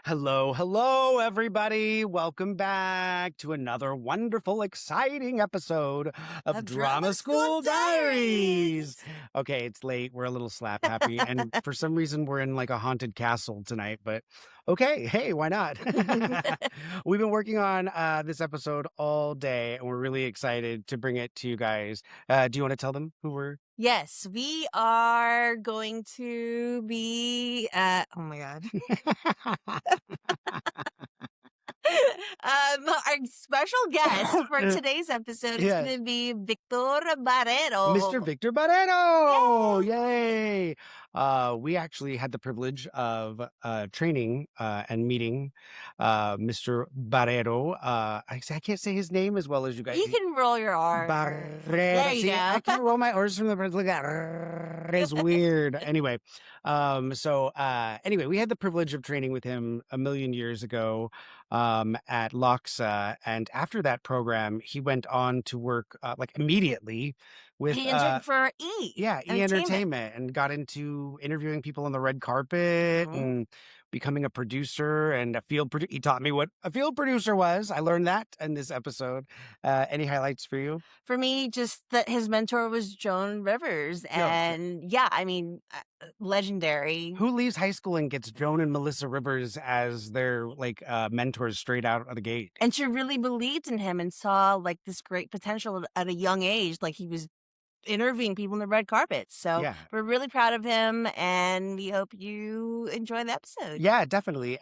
Hello, hello, everybody. Welcome back to another wonderful, exciting episode of Drama School Diaries. Okay, it's late. We're a little slap happy. And for some reason, we're in like a haunted castle tonight. But okay, hey, why not? We've been working on this episode all day, and we're really excited to bring it to you guys. Do you want to tell them who we're? Yes, we are going to be oh my God. Our special guest for today's episode is going to be Victor Barreiro. Mr. Victor Barreiro! Yay! We actually had the privilege of training and meeting Mr. Barreiro. I can't say his name as well as you guys. You can roll your R. Barreiro. There you See, go. I can roll my R's from the look at it's weird. Anyway, anyway, we had the privilege of training with him a million years ago at LACHSA, and after that program, he went on to work like immediately with He interned for E! Entertainment, and got into interviewing people on the red carpet and becoming a producer and a field producer. He taught me what a field producer was. I learned that in this episode. Any highlights for you? For me, just that his mentor was Joan Rivers, and legendary. Who leaves high school and gets Joan and Melissa Rivers as their mentors straight out of the gate? And she really believed in him and saw like this great potential at a young age. Like he was interviewing people on the red carpet. So we're really proud of him, and we hope you enjoy the episode. Yeah, definitely.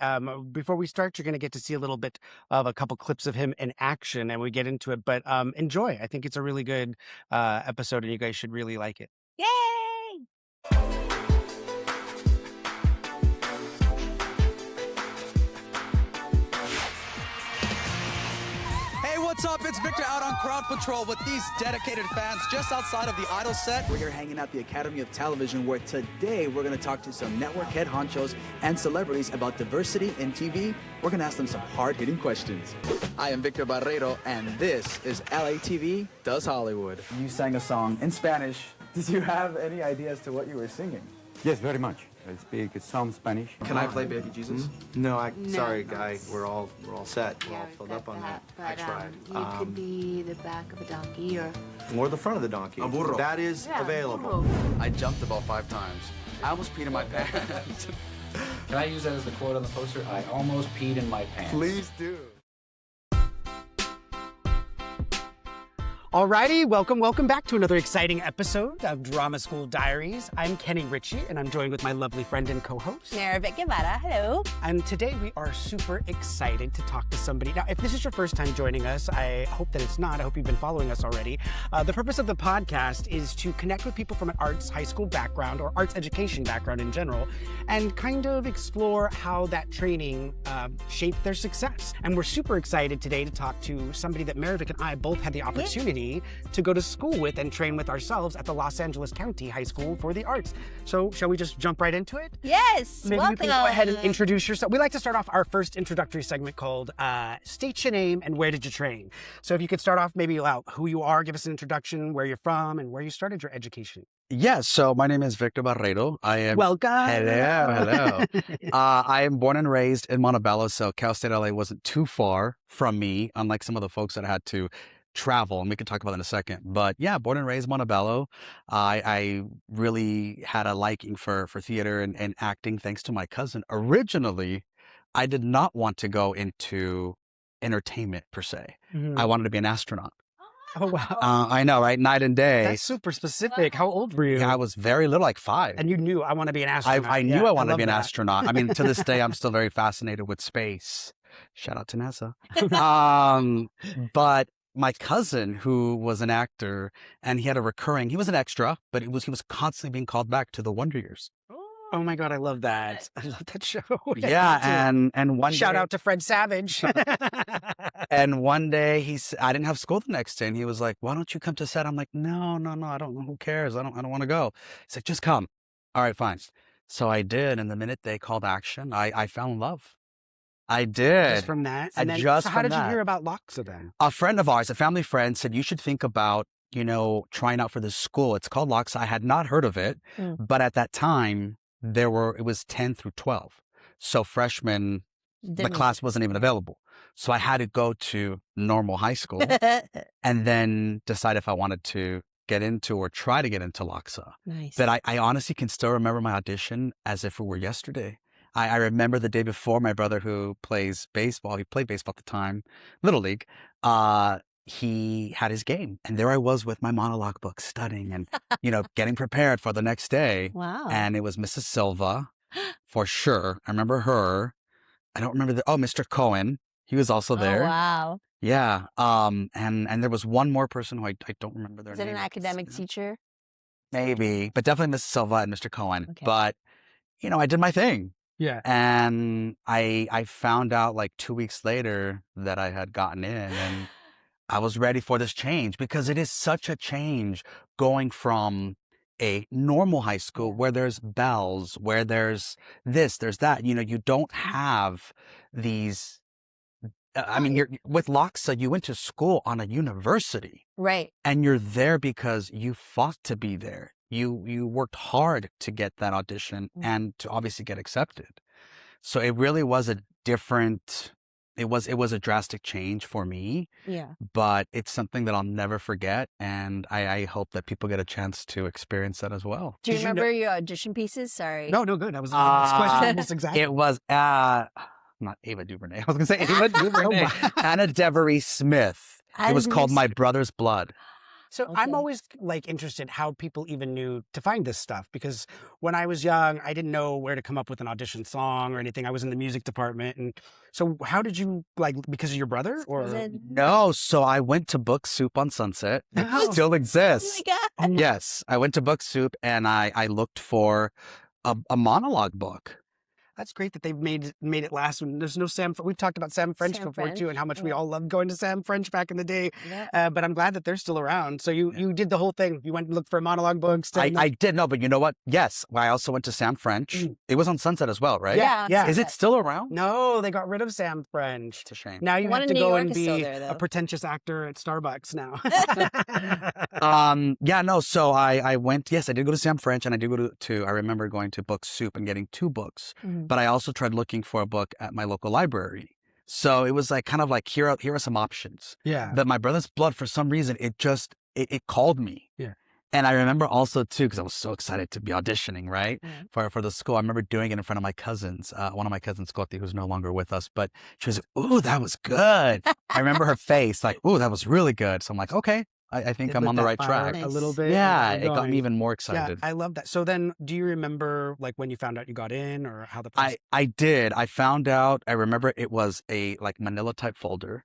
Before we start, you're going to get to see a little bit of a couple clips of him in action, and we get into it. But enjoy. I think it's a really good episode, and you guys should really like it. Yay! What's up? It's Victor out on Crowd Patrol with these dedicated fans just outside of the Idol set. We're here hanging out at the Academy of Television, where today we're going to talk to some network head honchos and celebrities about diversity in TV. We're going to ask them some hard-hitting questions. I am Victor Barreiro, and this is LATV Does Hollywood. You sang a song in Spanish. Did you have any idea as to what you were singing? Yes, very much. I speak some Spanish. Can I play Baby Jesus? No, sorry, Guy. We're all set. We're Yeah, all filled up on that. I but, tried. You could be the back of a donkey or the front of the donkey. A burro. That is available. I jumped about 5 times. I almost peed in my pants. Can I use that as the quote on the poster? I almost peed in my pants. Please do. Alrighty, welcome back to another exciting episode of Drama School Diaries. I'm Kenny Ritchie, and I'm joined with my lovely friend and co-host, Mara Guevara. Hello. And today we are super excited to talk to somebody. Now, if this is your first time joining us, I hope that it's not. I hope you've been following us already. The purpose of the podcast is to connect with people from an arts high school background or arts education background in general, and kind of explore how that training shaped their success. And we're super excited today to talk to somebody that Maravik and I both had the opportunity to go to school with and train with ourselves at the Los Angeles County High School for the Arts. So shall we just jump right into it? Yes, Maybe you can go ahead and introduce yourself. We like to start off our first introductory segment called State Your Name and Where Did You Train? So if you could start off maybe about who you are, give us an introduction, where you're from, and where you started your education. Yes, so my name is Victor Barreiro. I am... Welcome. Hello. I am born and raised in Montebello, so Cal State LA wasn't too far from me, unlike some of the folks that had to travel, and we can talk about that in a second. But yeah, born and raised Montebello. I really had a liking for theater and acting thanks to my cousin. Originally, I did not want to go into entertainment per se. I wanted to be an astronaut. Oh, wow. I know, right? Night and day. That's super specific. How old were you? Yeah, I was very little, like 5. And you knew I want to be an astronaut. I knew I wanted to be an that. astronaut. I mean, to this day, I'm still very fascinated with space. Shout out to NASA. But my cousin, who was an actor, and he was an extra, but he was constantly being called back to the Wonder Years. Oh my God, I love that. I love that show. Yeah, and one shout day, out to Fred Savage. and one day I didn't have school the next day, and he was like, "Why don't you come to set?" I'm like, "No, I don't know. Who cares? I don't want to go." He's like, "Just come." All right, fine. So I did, and the minute they called action, I fell in love. I did. Just from that? So how did you hear about LACHSA then? A friend of ours, a family friend, said, you should think about, trying out for this school. It's called LACHSA. I had not heard of it, but at that time, it was 10 through 12. So freshmen the class wasn't even available. So I had to go to normal high school and then decide if I wanted to get into or try to get into LACHSA. Nice. But I honestly can still remember my audition as if it were yesterday. I remember the day before, my brother who plays baseball, he played baseball at the time, Little League, he had his game. And there I was with my monologue book studying and, getting prepared for the next day. Wow. And it was Mrs. Silva for sure. I remember her. I don't remember Mr. Cohen. He was also there. Oh, wow. Yeah. And there was one more person who I don't remember their name. Is it an academic teacher? Maybe, but definitely Mrs. Silva and Mr. Cohen. Okay. But, I did my thing. Yeah. And I found out like 2 weeks later that I had gotten in, and I was ready for this change because it is such a change going from a normal high school where there's bells, where there's this, there's that. You don't have these. You're with LACHSA, you went to school on a university. Right. And you're there because you fought to be there. You worked hard to get that audition and to obviously get accepted. So it really was a different, it was a drastic change for me. Yeah. But it's something that I'll never forget. And I hope that people get a chance to experience that as well. Do you remember your audition pieces? Sorry. No, good. That was the next question almost exactly. It was, not Ava DuVernay. I was going to say Ava DuVernay. Anna Devery Smith. It was called My Brother's Blood. So I'm always interested how people even knew to find this stuff, because when I was young, I didn't know where to come up with an audition song or anything. I was in the music department. And so how did you because of your brother or? No. So I went to Book Soup on Sunset. It still exists. Oh my God. Yes. I went to Book Soup and I looked for a monologue book. That's great that they've made it last. When there's no Sam. We've talked about Sam French before too, and how much we all loved going to Sam French back in the day. Yeah. But I'm glad that they're still around. So you did the whole thing. You went and looked for monologue books. I did know, but you know what? Yes, I also went to Sam French. It was on Sunset as well, right? Yeah. Is it still around? No, they got rid of Sam French. It's a shame. Now you One have in to New go York and is be still there, though. a pretentious actor at Starbucks now. So I went, yes, I did go to Sam French, and I did go to I remember going to Book Soup and getting 2 books, but I also tried looking for a book at my local library. So it was here are some options. Yeah. But My Brother's Blood, for some reason, it called me. Yeah. And I remember also too, because I was so excited to be auditioning, right? For the school. I remember doing it in front of my cousins. One of my cousins, Scotty, who's no longer with us, but she was like, "Ooh, that was good." I remember her face, like, "Ooh, that was really good." So I'm like, okay, I think I'm on the right track. A little bit. Yeah, it got me even more excited. Yeah, I love that. So then, do you remember when you found out you got in, or how the process? I did. I found out. I remember it was a Manila type folder,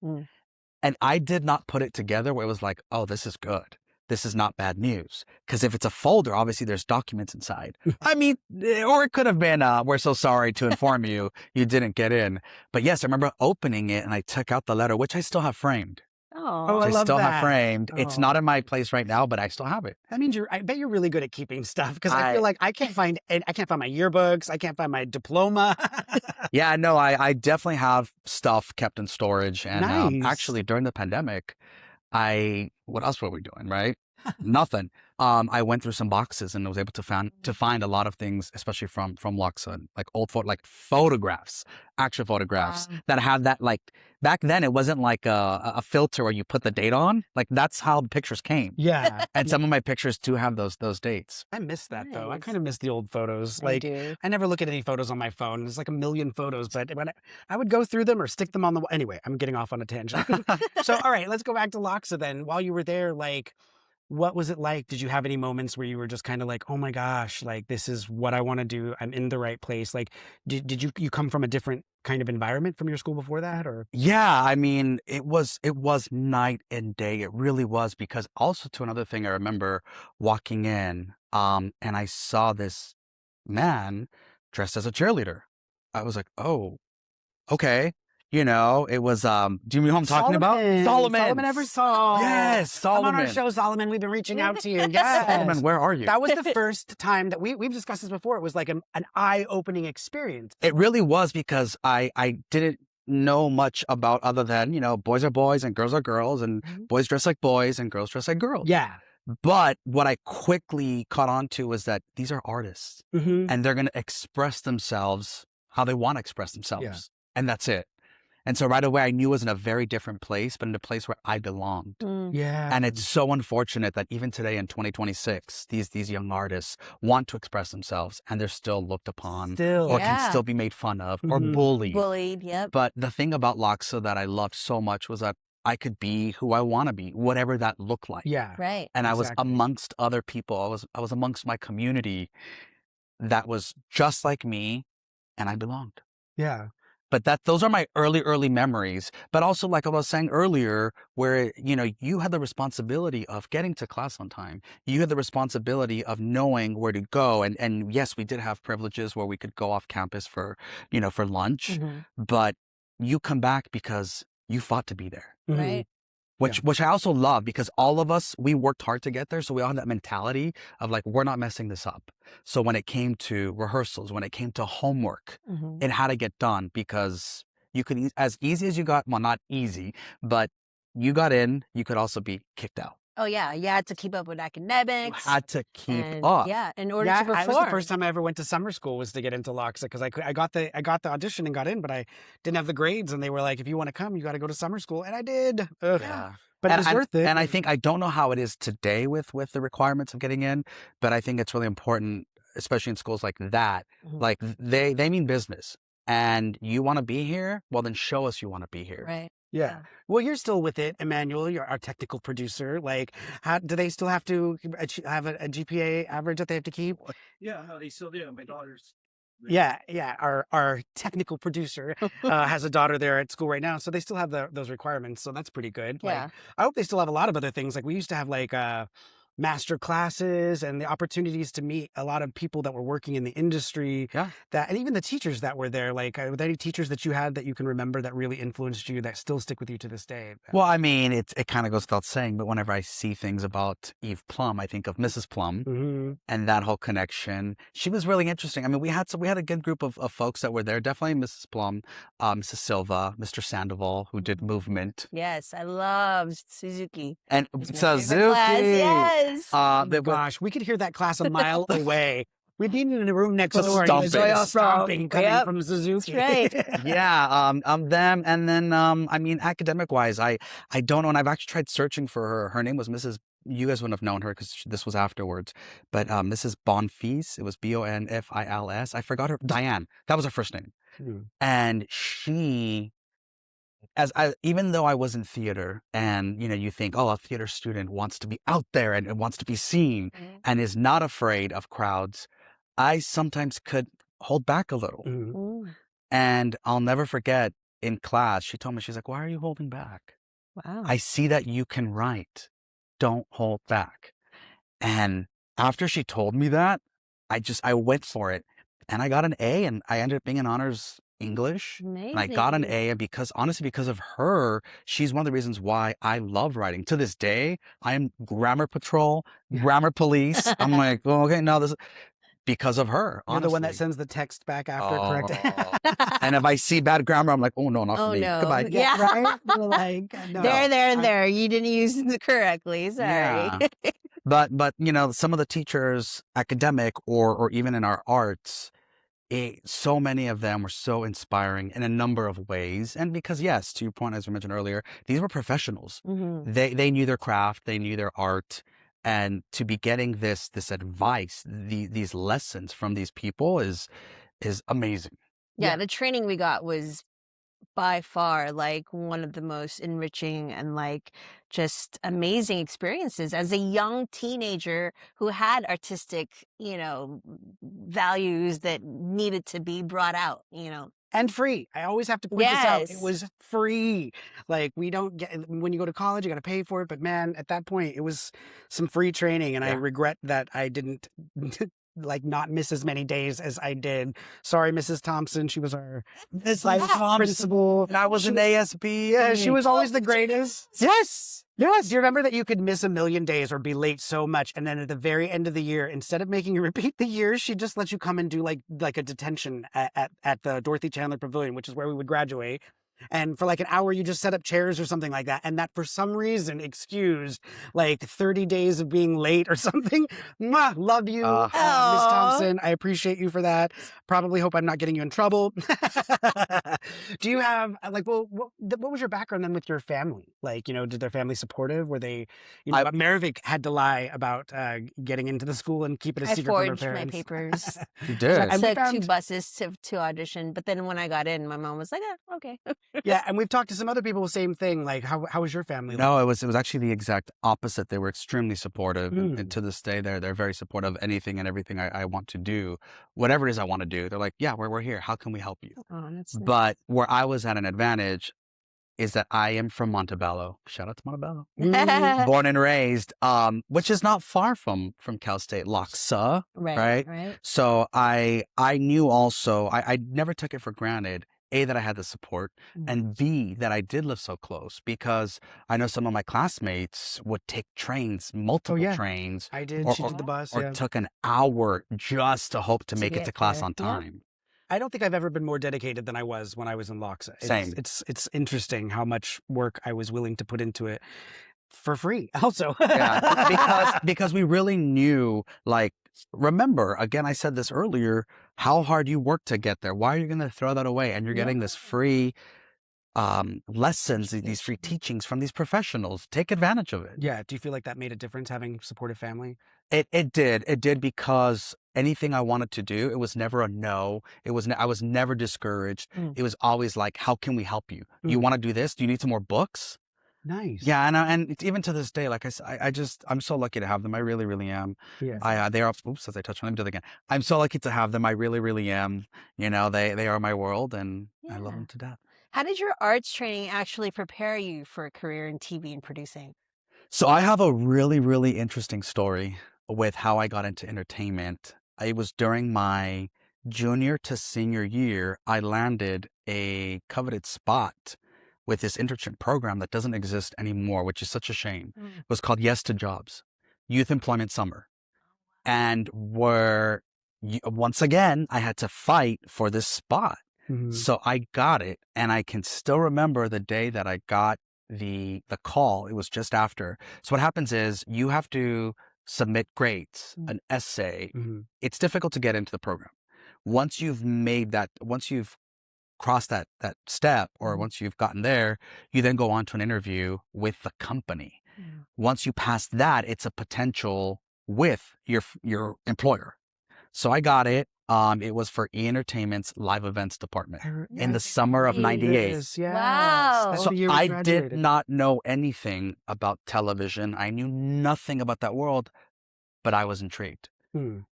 and I did not put it together where it was like, "Oh, this is good. This is not bad news." Because if it's a folder, obviously there's documents inside. Or it could have been, "We're so sorry to inform you, you didn't get in." But yes, I remember opening it and I took out the letter, which I still have framed. Oh, I love still that. have framed. It's not in my place right now, but I still have it. That means I bet you're really good at keeping stuff, because I feel like I can't find my yearbooks. I can't find my diploma. Yeah, no, I definitely have stuff kept in storage. And Nice. Actually, during the pandemic, what else were we doing, right? Nothing. I went through some boxes and was able to find a lot of things, especially from LACHSA, like old photographs, actual photographs that had that, back then it wasn't like a filter where you put the date on. That's how the pictures came. Yeah. And some of my pictures do have those dates. I miss that though. I Nice. kind of miss the old photos. I do. I never look at any photos on my phone. There's like a million photos, but when I would go through them or stick them on the wall. Anyway, I'm getting off on a tangent. So, all right, let's go back to LACHSA then. While you were there, what was it like? Did you have any moments where you were just kind of like, "Oh my gosh, this is what I want to do. I'm in the right place." Did you come from a different kind of environment from your school before that, or? Yeah, it was night and day. It really was, because also to another thing, I remember walking in, and I saw this man dressed as a cheerleader. I was like, "Oh, okay." It was, do you know who I'm talking about? Solomon. Solomon Eversole. Yes, Solomon. I'm on our show, Solomon. We've been reaching out to you. Yes. Solomon, where are you? That was the first time that we've discussed this before. It was like an eye-opening experience. It really was, because I didn't know much about, other than, boys are boys and girls are girls, and boys dress like boys and girls dress like girls. Yeah. But what I quickly caught on to was that these are artists, and they're going to express themselves how they want to express themselves. Yeah. and that's it. And so right away, I knew I was in a very different place, but in a place where I belonged. Yeah. And it's so unfortunate that even today in 2026, these young artists want to express themselves and they're still looked upon or can still be made fun of or bullied. Bullied, yep. But the thing about LACHSA that I loved so much was that I could be who I want to be, whatever that looked like. Yeah. Right. And I was amongst other people. I was amongst my community that was just like me, and I belonged. Yeah. But those are my early memories. But also, like I was saying earlier, where, you know, you had the responsibility of getting to class on time. You had the responsibility of knowing where to go. And yes, we did have privileges where we could go off campus for, you know, for lunch. But you come back because you fought to be there. Right. Which I also love, because all of us, we worked hard to get there. So we all had that mentality of like, we're not messing this up. So when it came to rehearsals, when it came to homework, it had to get done, because you could, as easy as you got, well, not easy, but you got in, you could also be kicked out. Oh, yeah. You had to keep up with academics. You had to keep up. Yeah, in order to perform. That was the first time I ever went to summer school, was to get into LACHSA, because I got the audition and got in, but I didn't have the grades, and they were like, if you want to come, you got to go to summer school, and I did. Ugh. Yeah. But it was worth it. And I think, I don't know how it is today with the requirements of getting in, but I think it's really important, especially in schools like that. Like they mean business, and you want to be here, well, then show us you want to be here. Right. Yeah. Well, you're still with it, Emmanuel. You're our technical producer. Like, how do they still have to have a GPA average that they have to keep? Yeah, they still do. My daughter's. Yeah. Our technical producer has a daughter there at school right now, so they still have those requirements. So that's pretty good. Yeah. Like, I hope they still have a lot of other things. Like, we used to have like master classes and the opportunities to meet a lot of people that were working in the industry. Yeah. And even the teachers that were there. Like, were there any teachers that you had that you can remember that really influenced you, that still stick with you to this day? Well, I mean, it kind of goes without saying, but whenever I see things about Eve Plum, I think of Mrs. Plum and that whole connection. She was really interesting. I mean, we had a good group of folks that were there. Definitely Mrs. Plum, Mrs. Silva, Mr. Sandoval, who did movement. Yes, I loved Suzuki. And Suzuki. Yes. Gosh, we could hear that class a mile away. We'd be in the room next door. Stomping coming from Suzuki. That's right. Yeah, them, and then I mean, academic wise, I don't know, and I've actually tried searching for her. Her name was Mrs. You guys wouldn't have known her because this was afterwards, but Mrs. Bonfils. It was Bonfils. I forgot her. Diane. That was her first name, and she. Even though I was in theater, and you know, you think, oh, a theater student wants to be out there and wants to be seen and is not afraid of crowds, I sometimes could hold back a little. And I'll never forget, in class, she told me, she's like, why are you holding back? Wow. I see that you can write. Don't hold back. And after she told me that, I went for it, and I got an A, and I ended up being an honors English. Amazing. And I got an A, and because of her, she's one of the reasons why I love writing. To this day, I am grammar patrol, grammar police. I'm like, oh, okay, no, this is because of her. You're the one that sends the text back after correct. And if I see bad grammar, I'm like, oh no, not for me. No. Goodbye. Yeah. Right? You're like, no. There. You didn't use it correctly. Sorry. Yeah. But you know, some of the teachers, academic or even in our arts, so many of them were so inspiring in a number of ways. And because, yes, to your point, as we mentioned earlier, these were professionals. They knew their craft, they knew their art, and to be getting this advice, these lessons from these people is amazing. Yeah, the training we got was by far like one of the most enriching and like just amazing experiences as a young teenager who had artistic, you know, values that needed to be brought out, you know. And free. I always have to point this out. It was free. Like, we don't get, when you go to college, you got to pay for it. But man, at that point, it was some free training. And I regret that I didn't like not miss as many days as I did. Sorry, Mrs. Thompson. She was our principal. And I was an ASB. Yeah, she was always the greatest. Yes. Yes. Do you remember that you could miss a million days or be late so much, and then at the very end of the year, instead of making you repeat the year, she just lets you come and do like a detention at the Dorothy Chandler Pavilion, which is where we would graduate. And for like an hour, you just set up chairs or something like that. And that for some reason excused like 30 days of being late or something. Mwah, love you, Miss Thompson. I appreciate you for that. Probably hope I'm not getting you in trouble. Do you have like, well, what was your background then with your family? Like, you know, did their family supportive? Were they, you know, Maravik had to lie about getting into the school and keep it a secret from her parents. I forged my papers. You did. I took 2 buses to audition, but then when I got in, my mom was like, "Oh, okay." Yeah, and we've talked to some other people, same thing. Like, how was your family? No, it was actually the exact opposite. They were extremely supportive, and to this day, they're very supportive of anything and everything I want to do, whatever it is I want to do. They're like, yeah, we're here. How can we help you? Oh, that's nice. But where I was at an advantage is that I am from Montebello. Shout out to Montebello. Born and raised, which is not far from Cal State, LACHSA, right? So I knew also, I never took it for granted, A, that I had the support, and B, that I did live so close, because I know some of my classmates would take trains, multiple trains. I did. She did the bus. Or took an hour just to hope to make it to class on time. I don't think I've ever been more dedicated than I was when I was in LACHSA. Same. It's interesting how much work I was willing to put into it for free also. because we really knew, like, remember, again, I said this earlier, how hard you work to get there. Why are you going to throw that away? And you're getting this free lessons, these free teachings from these professionals. Take advantage of it. Yeah. Do you feel like that made a difference, having supportive family? It did, because anything I wanted to do, it was never a no. I was never discouraged. It was always like, how can we help you? You want to do this? Do you need some more books? Nice. Yeah, and it's even to this day, like I'm so lucky to have them. I really, really am. Yeah. They are. Oops, as I touched on, let me do it again. I'm so lucky to have them. I really, really am. You know, they are my world, and I love them to death. How did your arts training actually prepare you for a career in TV and producing? So I have a really, really interesting story with how I got into entertainment. It was during my junior to senior year, I landed a coveted spot with this internship program that doesn't exist anymore, which is such a shame. It was called Yes to Jobs, Youth Employment Summer. And once again, I had to fight for this spot. So I got it, and I can still remember the day that I got the call. It was just after. So what happens is you have to submit grades, an essay. It's difficult to get into the program. Once you've crossed that step, or once you've gotten there, you then go on to an interview with the company. Once you pass that, it's a potential with your employer. So I got it. It was for E! Entertainment's live events department in the summer of '98. Wow. So I did not know anything about television. I knew nothing about that world, but I was intrigued.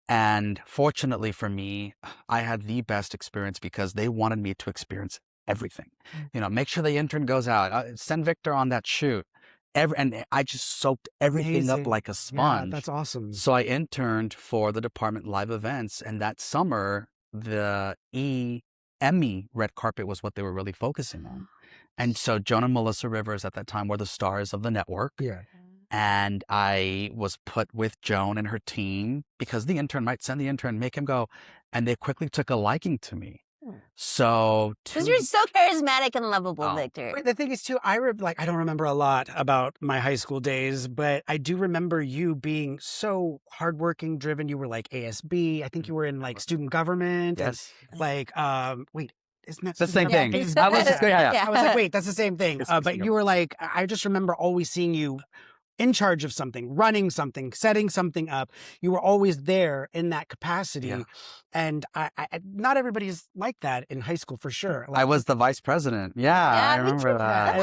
And fortunately for me, I had the best experience, because they wanted me to experience everything. You know, make sure the intern goes out, send Victor on that shoot. And I just soaked everything up like a sponge. Yeah, that's awesome. So I interned for the department live events, and that summer, the Emmy red carpet was what they were really focusing on. And so Joan and Melissa Rivers at that time were the stars of the network. Yeah. And I was put with Joan and her team, because the intern might send the intern, make him go. And they quickly took a liking to me. So, because you're so charismatic and lovable, Victor. The thing is, too, I don't remember a lot about my high school days, but I do remember you being so hardworking, driven. You were like ASB. I think you were in like student government. Yes. And, like, wait. Isn't that the same thing? I was like, wait, that's the same thing. But you were like, I just remember always seeing you in charge of something, running something, setting something up. You were always there in that capacity. Yeah. And I not everybody's like that in high school, for sure. Like, I was the vice president. I remember that.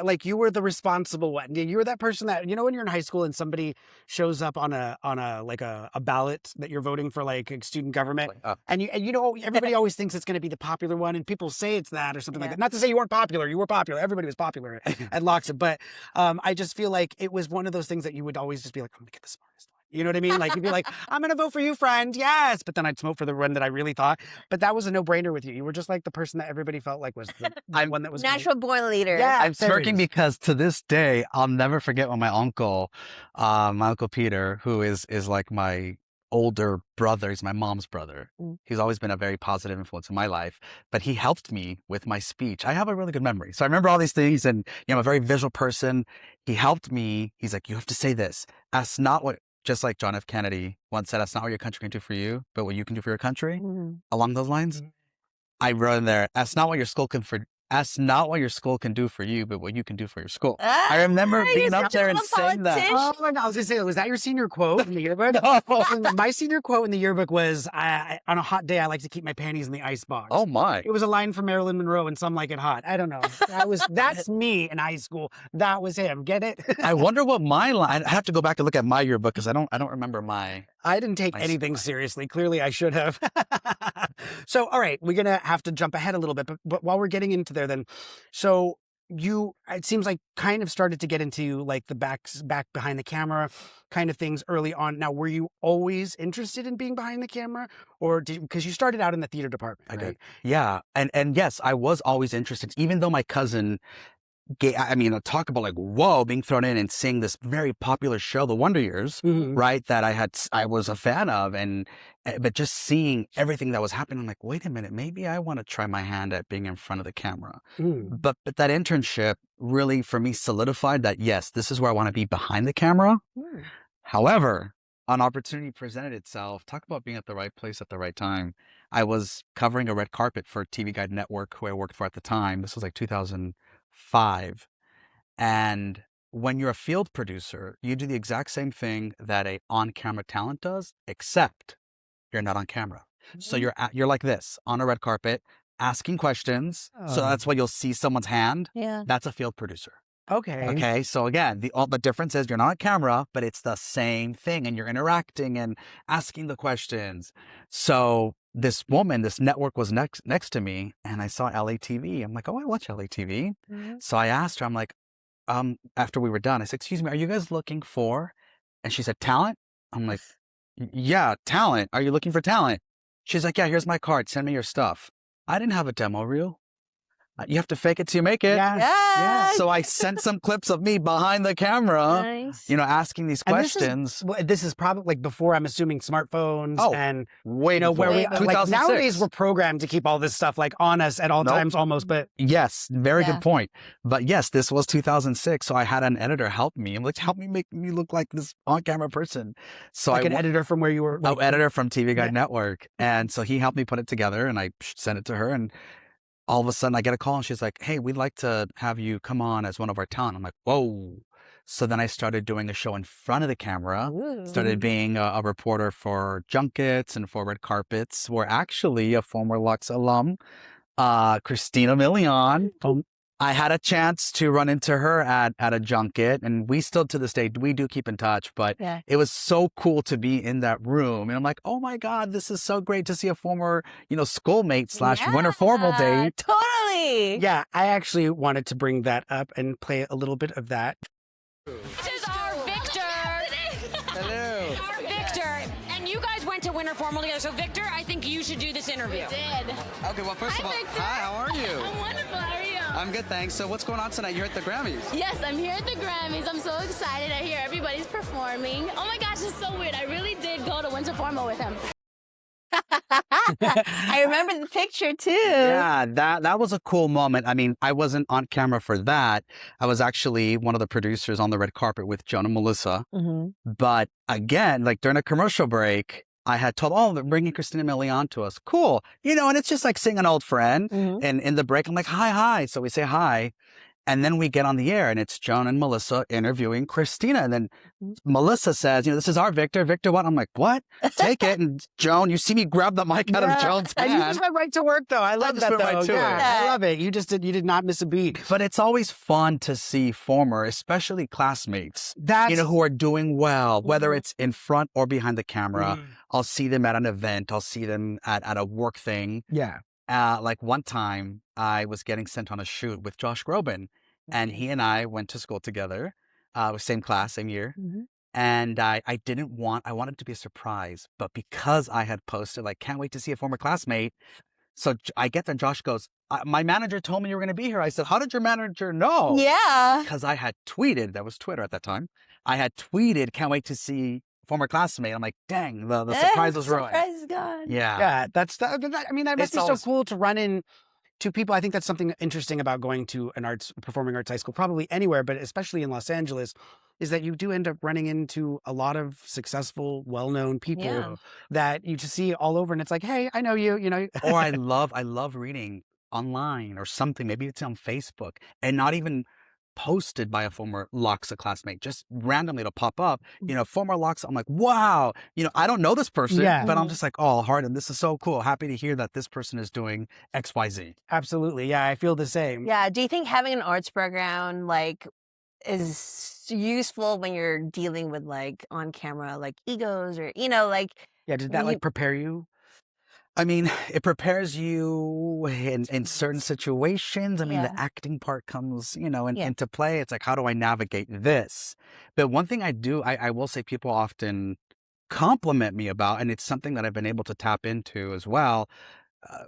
Like you were the responsible one. You were that person that, you know, when you're in high school and somebody shows up on a ballot that you're voting for, like a student government, and you know, everybody always thinks it's going to be the popular one, and people say it's that or something like that. Not to say you weren't popular. You were popular. Everybody was popular at LACHSA, but I just feel like it was one of those things that you would always just be like, I'm going to get the smartest one. You know what I mean? Like, you'd be like, I'm going to vote for you, friend. Yes. But then I'd vote for the one that I really thought. But that was a no-brainer with you. You were just like the person that everybody felt like was the one that was natural born leader. Yeah, I'm smirking because to this day, I'll never forget when my uncle Peter, who is like my older brother. He's my mom's brother. He's always been a very positive influence in my life, but he helped me with my speech. I have a really good memory. So I remember all these things, and I'm a very visual person. He helped me. He's like, you have to say this. Ask not what, just like John F. Kennedy once said, ask not what your country can do for you, but what you can do for your country. Along those lines, I wrote in there, ask not what your school can do for you, but what you can do for your school. I remember being up there and saying that. Oh my God, I was gonna say, was that your senior quote in the yearbook? My senior quote in the yearbook was, on a hot day, I like to keep my panties in the icebox. Oh my. It was a line from Marilyn Monroe and Some Like It Hot. I don't know. That's me in high school. That was him. Get it? I wonder what my line, I have to go back and look at my yearbook because I don't remember my. I didn't take anything seriously. Clearly, I should have. So, all right, we're going to have to jump ahead a little bit. But while we're getting into there then, so it seems like kind of started to get into like the back behind the camera kind of things early on. Now, were you always interested in being behind the camera, or because you started out in the theater department? I right? did. Yeah. And yes, I was always interested, even though my cousin talk about like, whoa, being thrown in and seeing this very popular show, The Wonder Years, right? That I was a fan of, but just seeing everything that was happening, I'm like, wait a minute, maybe I want to try my hand at being in front of the camera. But that internship really, for me, solidified that, yes, this is where I want to be, behind the camera. However, an opportunity presented itself. Talk about being at the right place at the right time. I was covering a red carpet for TV Guide Network, who I worked for at the time. This was like 2005. And when you're a field producer, you do the exact same thing that a on-camera talent does, except you're not on camera. So you're like this, on a red carpet, asking questions. So that's why you'll see someone's hand. Yeah. That's a field producer. Okay. Okay. So again, the difference is you're not on camera, but it's the same thing, and you're interacting and asking the questions. So this network was next to me, and I saw LATV. I'm like, oh, I watch LATV. So I asked her, I'm like, after we were done, I said, excuse me, are you guys looking for? And she said, talent? I'm like, yeah, talent. Are you looking for talent? She's like, yeah, here's my card. Send me your stuff. I didn't have a demo reel. You have to fake it till you make it. Yeah. So I sent some clips of me behind the camera, Nice. Asking these questions. This is probably like before, I'm assuming, smartphones and way where we before. like nowadays we're programmed to keep all this stuff like on us at all times almost. But yes, very good point. But yes, this was 2006, so I had an editor help me. I'm like, help me make me look like this on-camera person. So like an editor from where you were. Like, editor from TV Guide Network, and so he helped me put it together, and I sent it to her, and all of a sudden I get a call and she's like, hey, we'd like to have you come on as one of our talent. I'm like, whoa. So then I started doing a show in front of the camera, started being a reporter for junkets and for red carpets, where actually a former LACHSA alum, Christina Milian, I had a chance to run into her at a junket, and we still to this day, we do keep in touch, but it was so cool to be in that room. And I'm like, oh my God, this is so great to see a former, schoolmate / winter formal date. Totally. Yeah, I actually wanted to bring that up and play a little bit of that. This is our Victor. Hello. Our Victor. And you guys went to winter formal together. So Victor, I think you should do this interview. We did. Okay, well, first of all, Victor. hi, how are you? I'm wonderful. How are you? I'm good, thanks. So what's going on tonight? You're at the Grammys. Yes, I'm here at the Grammys. I'm so excited. I hear everybody's performing. Oh my gosh, it's so weird. I really did go to winter formal with him. I remember the picture too. Yeah, that was a cool moment. I mean, I wasn't on camera for that. I was actually one of the producers on the red carpet with Joan and Melissa. But again, like during a commercial break, I had told, they're bringing Christina Milian to us. Cool. And it's just like seeing an old friend. And in the break, I'm like, hi. So we say hi. And then we get on the air, and it's Joan and Melissa interviewing Christina. And then Melissa says, this is our Victor. Victor what? I'm like, what? Take it. And Joan, you see me grab the mic out of Joan's hand. And you just went right to work, though. I love that, though. Right to it. I love it. You did not miss a beat. But it's always fun to see former, especially classmates, who are doing well, whether it's in front or behind the camera. I'll see them at an event. I'll see them at a work thing. Yeah. Like one time I was getting sent on a shoot with Josh Groban, and he and I went to school together, same class, same year. And I wanted to be a surprise, but because I had posted, like, can't wait to see a former classmate. So I get there and Josh goes, my manager told me you were going to be here. I said, how did your manager know? Yeah. Because I had tweeted, that was Twitter at that time. I had tweeted, can't wait to see former classmate. I'm like, dang, the surprise was ruined. Surprise is gone. Yeah. Yeah, I mean, that must be so cool to run in to people. I think that's something interesting about going to an performing arts high school, probably anywhere, but especially in Los Angeles, is that you do end up running into a lot of successful, well-known people that you just see all over. And it's like, hey, I know you, you know. Or I love reading online or something. Maybe it's on Facebook and not even posted by a former LACHSA classmate, just randomly it'll pop up, former LACHSA. I'm like, wow, I don't know this person, but I'm just like, oh, Harden, this is so cool. Happy to hear that this person is doing XYZ. Absolutely. Yeah, I feel the same. Yeah. Do you think having an arts background, like, is useful when you're dealing with, like, on camera, like, egos or, like... Yeah, did that, like, prepare you? I mean, it prepares you in certain situations. I mean, the acting part comes, into play. It's like, how do I navigate this? But one thing I will say people often compliment me about, and it's something that I've been able to tap into as well,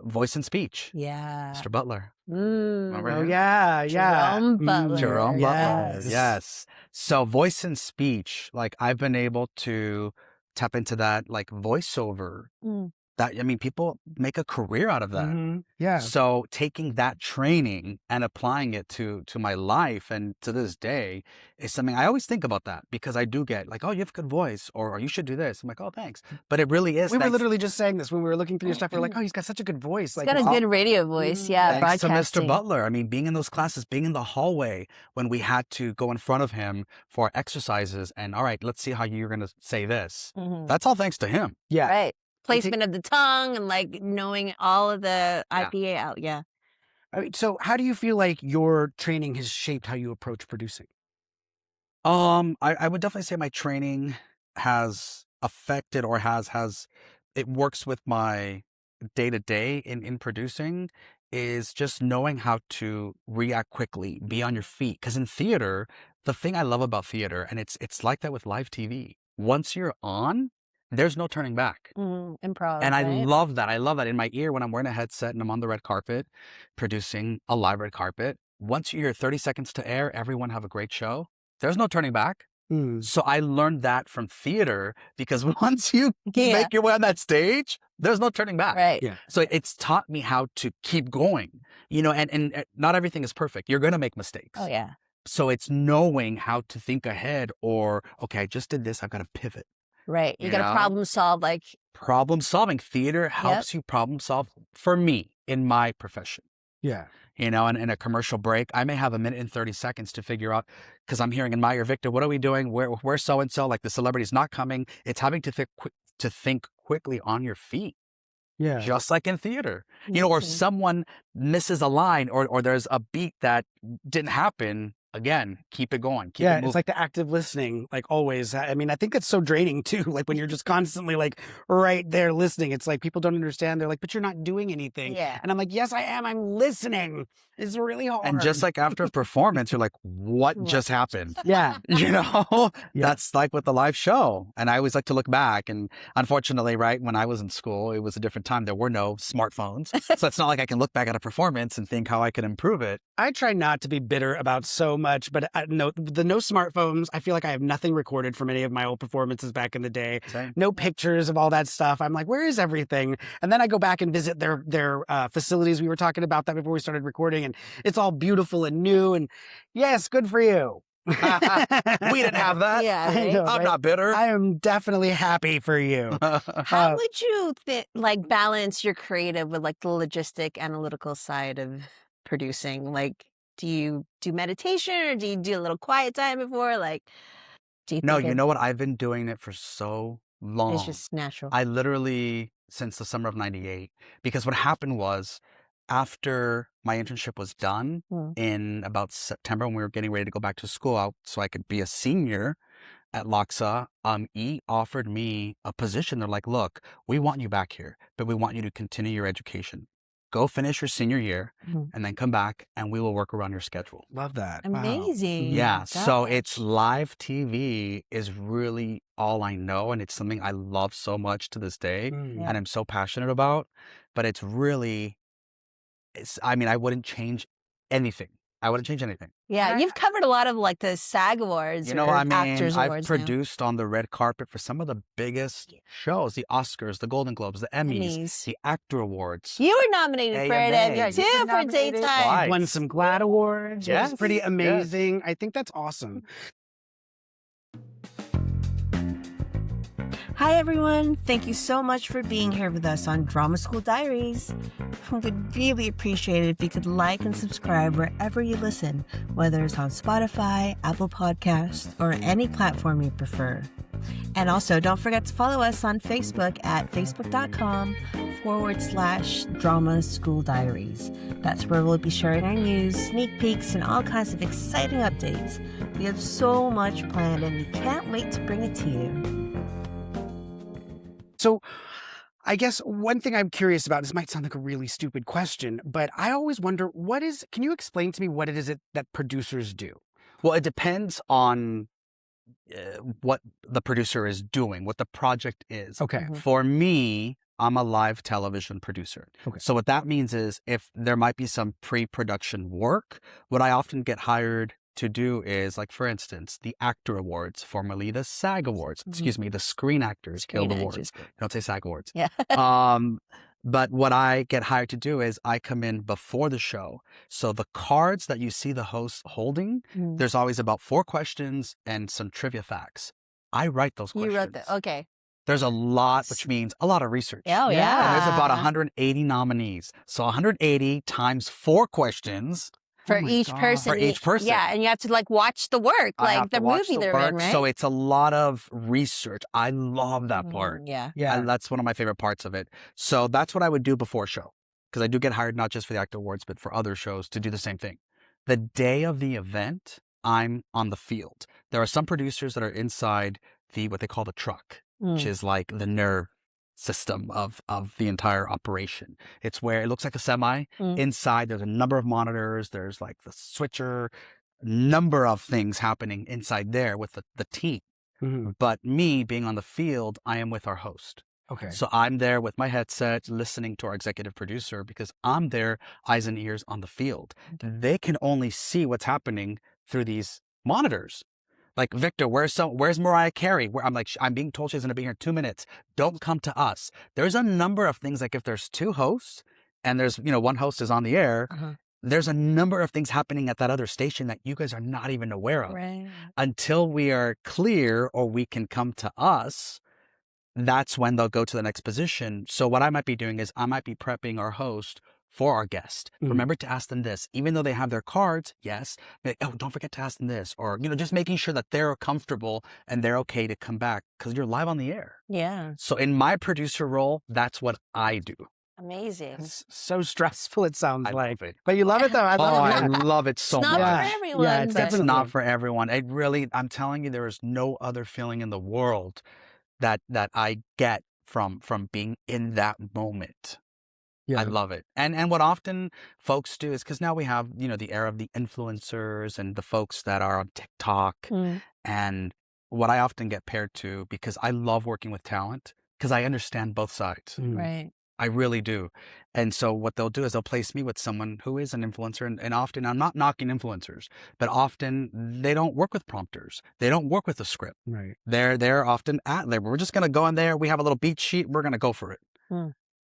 voice and speech. Yeah. Mr. Butler. Oh, yeah. Jerome Butler. Jerome Butler. Yes. Yes. So voice and speech, like I've been able to tap into that, like voiceover. People make a career out of that. Yeah. So taking that training and applying it to my life and to this day is something I always think about, that because I do get like, oh, you have a good voice, or you should do this. I'm like, oh, thanks. But it really is. We were literally just saying this when we were looking through your stuff. We're like, oh, he's got such a good voice. He's got a good radio voice. Yeah. Thanks to Broadcasting. Mr. Butler. I mean, being in those classes, being in the hallway when we had to go in front of him for exercises and, all right, let's see how you're going to say this. That's all thanks to him. Yeah. Right. Placement of the tongue and like knowing all of the IPA out. Yeah. I mean, so how do you feel like your training has shaped how you approach producing? I would definitely say my training has affected, or it works with my day-to-day in producing, is just knowing how to react quickly, be on your feet. Because in theater, the thing I love about theater, and it's like that with live TV, once you're on, there's no turning back. Improv. And I right? love that. I love that in my ear when I'm wearing a headset and I'm on the red carpet, producing a live red carpet. Once you hear 30 seconds to air, everyone have a great show. There's no turning back. So I learned that from theater, because once you make your way on that stage, there's no turning back. Right. Yeah. So it's taught me how to keep going, and not everything is perfect. You're going to make mistakes. Oh, yeah. So it's knowing how to think ahead, or, okay, I just did this. I've got to pivot. Right. You got to problem solve, like... Problem solving. Theater helps you problem solve, for me, in my profession. Yeah. And in a commercial break, I may have a minute and 30 seconds to figure out, because I'm hearing in my ear, Victor, what are we doing? Where's so-and-so? Like, the celebrity's not coming. It's having to think quickly on your feet. Yeah. Just like in theater, or someone misses a line, or there's a beat that didn't happen. Again, keep it going. Keep it moving. It's like the active listening, like always. I mean, I think that's so draining too. Like when you're just constantly like right there listening, it's like people don't understand. They're like, but you're not doing anything. Yeah. And I'm like, yes, I am. I'm listening. It's really hard. And just like after a performance, you're like, what just happened? Yeah. That's like with the live show. And I always like to look back. And unfortunately, right, when I was in school, it was a different time. There were no smartphones. So it's not like I can look back at a performance and think how I could improve it. I try not to be bitter about so much, but no smartphones. I feel like I have nothing recorded from any of my old performances back in the day. Same. No pictures of all that stuff. I'm like, where is everything? And then I go back and visit their facilities. We were talking about that before we started recording, and it's all beautiful and new. And yes, good for you. We didn't have that. Yeah, right? I'm not bitter. I am definitely happy for you. How would you balance your creative with like the logistic, analytical side of producing? Like, do you do meditation, or do you do a little quiet time before? Like, do you? No, you know what? I've been doing it for so long. It's just natural. I literally, since the summer of '98, because what happened was, after my internship was done in about September, when we were getting ready to go back to school, so I could be a senior at LACHSA, E offered me a position. They're like, look, we want you back here, but we want you to continue your education. Go finish your senior year and then come back, and we will work around your schedule. Love that. Amazing. Wow. Yeah. Gosh. So it's live TV is really all I know. And it's something I love so much to this day and I'm so passionate about. But it's really, I wouldn't change anything. I wouldn't change anything. Yeah, you've covered a lot of like the SAG Awards or Actors I've Awards now. produced on the red carpet for some of the biggest shows, the Oscars, the Golden Globes, the Emmys, the Actor Awards. You were nominated for an Emmy too for daytime. Won some GLAAD awards. Yes. Which is pretty amazing. I think that's awesome. Hi, everyone. Thank you so much for being here with us on Drama School Diaries. We would really appreciate it if you could like and subscribe wherever you listen, whether it's on Spotify, Apple Podcasts, or any platform you prefer. And also, don't forget to follow us on Facebook at facebook.com/Drama School Diaries. That's where we'll be sharing our news, sneak peeks, and all kinds of exciting updates. We have so much planned, and we can't wait to bring it to you. So I guess one thing I'm curious about, this might sound like a really stupid question, but I always wonder, can you explain to me what it is that producers do? Well, it depends on what the producer is doing, what the project is. Okay. For me, I'm a live television producer. Okay. So what that means is if there might be some pre-production work, what I often get hired to do is, like, for instance, the Actor Awards, formerly the SAG Awards, excuse me, the Screen Actors Guild Awards. Don't say SAG Awards. Yeah. But what I get hired to do is I come in before the show. So the cards that you see the host holding, there's always about 4 questions and some trivia facts. I write those questions. You wrote that. Okay. There's a lot, which means a lot of research. Oh, yeah. And there's about 180 nominees. So 180 times 4 questions. For each person. For each person. Yeah, and you have to like watch the work, like the movie they're in, right? So it's a lot of research. I love that part. Yeah. And that's one of my favorite parts of it. So that's what I would do before a show. Because I do get hired not just for the Actor Awards, but for other shows to do the same thing. The day of the event, I'm on the field. There are some producers that are inside what they call the truck, which is like the nerve system of the entire operation. It's where it looks like a semi. Inside, there's a number of monitors. There's like the switcher, number of things happening inside there with the team. But me being on the field, I am with our host. Okay. So I'm there with my headset listening to our executive producer because I'm there, eyes and ears on the field. They can only see what's happening through these monitors. Like, Victor, where's Mariah Carey? I'm being told she's going to be here in 2 minutes. Don't come to us. There's a number of things, like if there's 2 hosts and there's, one host is on the air, there's a number of things happening at that other station that you guys are not even aware of. Right. Until we are clear or we can come to us, that's when they'll go to the next position. So what I might be doing is I might be prepping our host for our guest. Remember to ask them this, even though they have their cards. Yes. Like, oh, don't forget to ask them this, or, just making sure that they're comfortable and they're okay to come back because you're live on the air. Yeah. So in my producer role, that's what I do. Amazing. It's so stressful, it sounds I like. love it. But you love it though. I love it so It's much. not for everyone. Yeah, it's but- It's not for everyone. I'm telling you, there is no other feeling in the world that I get from being in that moment. Yeah. I love it. And what often folks do is, because now we have, the era of the influencers and the folks that are on TikTok. And what I often get paired to, because I love working with talent, because I understand both sides. Right. I really do. And so what they'll do is they'll place me with someone who is an influencer. And often, I'm not knocking influencers, but often they don't work with prompters. They don't work with a script. Right. They're often we're just going to go in there. We have a little beat sheet. We're going to go for it.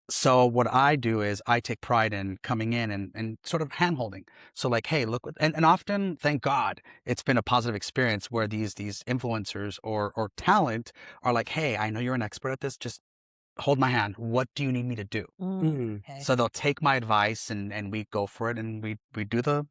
So what I do is I take pride in coming in and sort of hand-holding. So like, hey, look, and often, thank God, it's been a positive experience where these influencers or talent are like, hey, I know you're an expert at this. Just hold my hand. What do you need me to do? Okay. So they'll take my advice and we go for it and we do the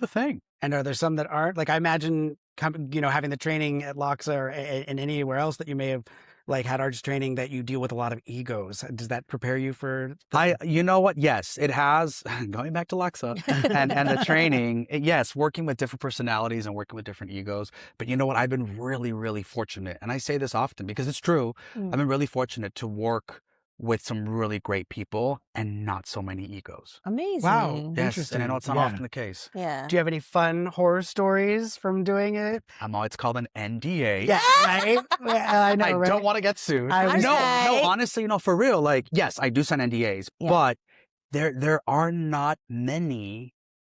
thing. And are there some that aren't? Like, I imagine, having the training at LACHSA or and anywhere else that you may have had artist training, that you deal with a lot of egos. Does that prepare you for? You know what? Yes, it has. Going back to LACHSA and the training. Yes, working with different personalities and working with different egos. But you know what? I've been really, really fortunate. And I say this often because it's true. I've been really fortunate to work with some really great people and not so many egos. Amazing. Wow. Yes, Interesting. and I know it's not Yeah. often the case. Yeah. Do you have any fun horror stories from doing it? It's called an NDA. Yeah, right? Well, I know, I right? don't want to get sued. I was- No, Okay. honestly, for real. Like, yes, I do sign NDAs, Yeah. but there are not many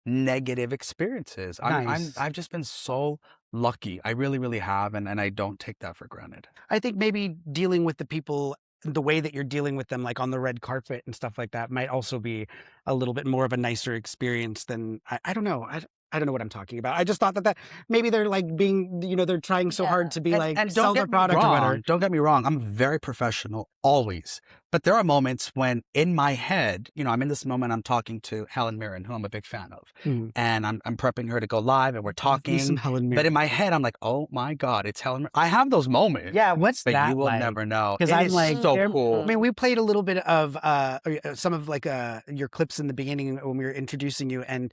negative experiences. Nice. I've just been so lucky. I really, really have, and I don't take that for granted. I think maybe dealing with the people the way that you're dealing with them, like on the red carpet and stuff like that, might also be a little bit more of a nicer experience than I don't know. I don't know what I'm talking about. I just thought that maybe they're like being, they're trying so hard to be like And sell don't their get me product or whatever. wrong. Don't get me wrong. I'm very professional always. But there are moments when in my head, I'm in this moment, I'm talking to Helen Mirren, who I'm a big fan of. And I'm prepping her to go live and we're talking. Some Helen Mirren. But in my head, I'm like, oh my God, it's Helen Mirren. I have those moments. Yeah, what's but that you will like? never know. Because I'm like, so cool. I mean, we played a little bit of some of like your clips in the beginning when we were introducing you, and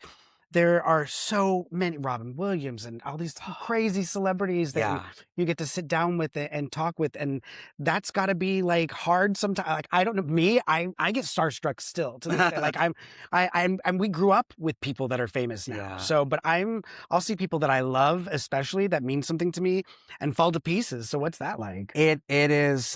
there are so many, Robin Williams and all these crazy celebrities that you get to sit down with and talk with. And that's got to be like hard sometimes. Like, I don't know, me, I get starstruck still to this day. Like we grew up with people that are famous now. Yeah. So, but I'll see people that I love, especially that mean something to me, and fall to pieces. So what's that like? It is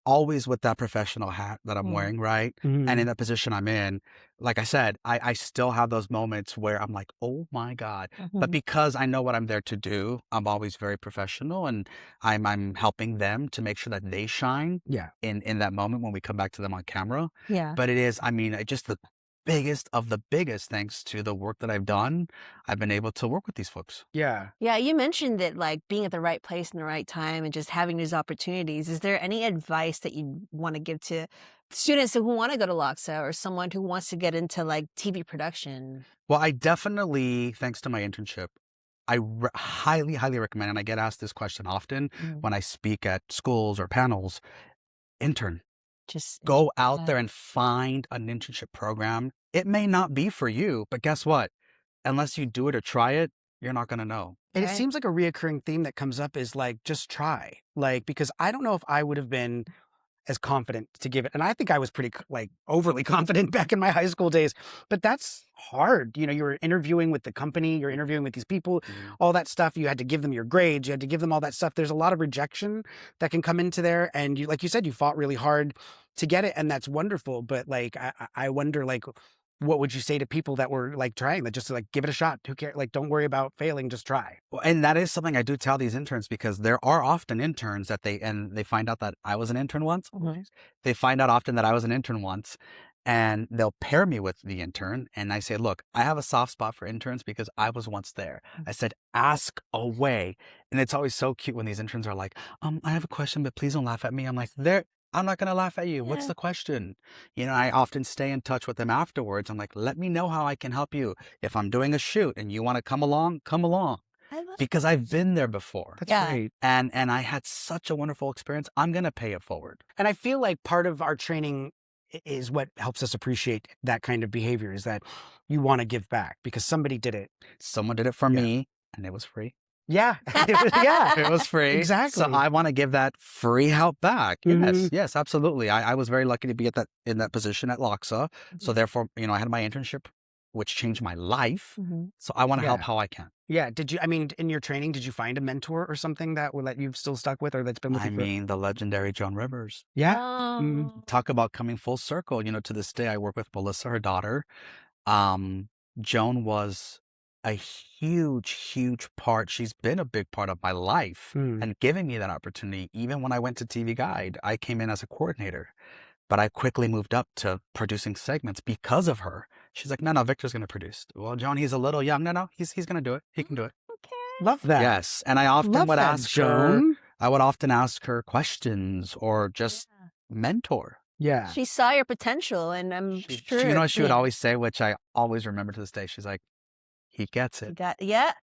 always with that professional hat that I'm wearing, right? And in the position I'm in, like I said, I still have those moments where I'm like, oh my God. But because I know what I'm there to do, I'm always very professional, and I'm helping them to make sure that they shine in that moment when we come back to them on camera. Yeah. But it is, just the biggest of the biggest, thanks to the work that I've done, I've been able to work with these folks. Yeah. Yeah, you mentioned that like being at the right place in the right time and just having these opportunities. Is there any advice that you want to give to students who want to go to LACHSA or someone who wants to get into like TV production? Well, I definitely, thanks to my internship, I highly, highly recommend, and I get asked this question often when I speak at schools or panels, intern. Just go out there and find an internship program. It may not be for you, but guess what? Unless you do it or try it, you're not going to know. And it seems like a reoccurring theme that comes up is like, just try. Like, because I don't know if I would have been as confident to give it. And I think I was pretty like overly confident back in my high school days, but that's hard. You're interviewing with the company, you're interviewing with these people, all that stuff. You had to give them your grades. You had to give them all that stuff. There's a lot of rejection that can come into there. And you, like you said, you fought really hard to get it, and that's wonderful. But like, I wonder, like, what would you say to people that were like trying that, just to like give it a shot? Who cares? Like, don't worry about failing, just try. Well, and that is something I do tell these interns, because there are often interns that they find out that I was an intern once. They find out often that I was an intern once, and they'll pair me with the intern. And I say, look, I have a soft spot for interns because I was once there. I said, ask away. And it's always so cute when these interns are like, I have a question, but please don't laugh at me. I'm like, I'm not going to laugh at you. What's the question? I often stay in touch with them afterwards. I'm like, let me know how I can help you. If I'm doing a shoot and you want to come along, come along. Because I've been there before. That's great. And I had such a wonderful experience. I'm going to pay it forward. And I feel like part of our training is what helps us appreciate that kind of behavior, is that you want to give back because somebody did it. Someone did it for me, and it was free. Yeah. It was free. Exactly. So I want to give that free help back. Yes, absolutely. I was very lucky to be in that position at LACHSA. So therefore, I had my internship, which changed my life. So I want to help how I can. Yeah. In your training, did you find a mentor or something that you've still stuck with, or that's been with you? The legendary Joan Rivers. Yeah. Talk about coming full circle. To this day, I work with Melissa, her daughter. Joan was a huge, huge part. She's been a big part of my life and giving me that opportunity. Even when I went to TV Guide, I came in as a coordinator, but I quickly moved up to producing segments because of her. She's like, no, Victor's going to produce. Well, Joan, he's a little young. No, he's going to do it. He can do it. Okay. Love that. Yes. And I often would ask Joan. I would often ask her questions or just mentor. Yeah. She saw your potential, and I'm sure. You know what she would always say, which I always remember to this day? She's like, he gets it.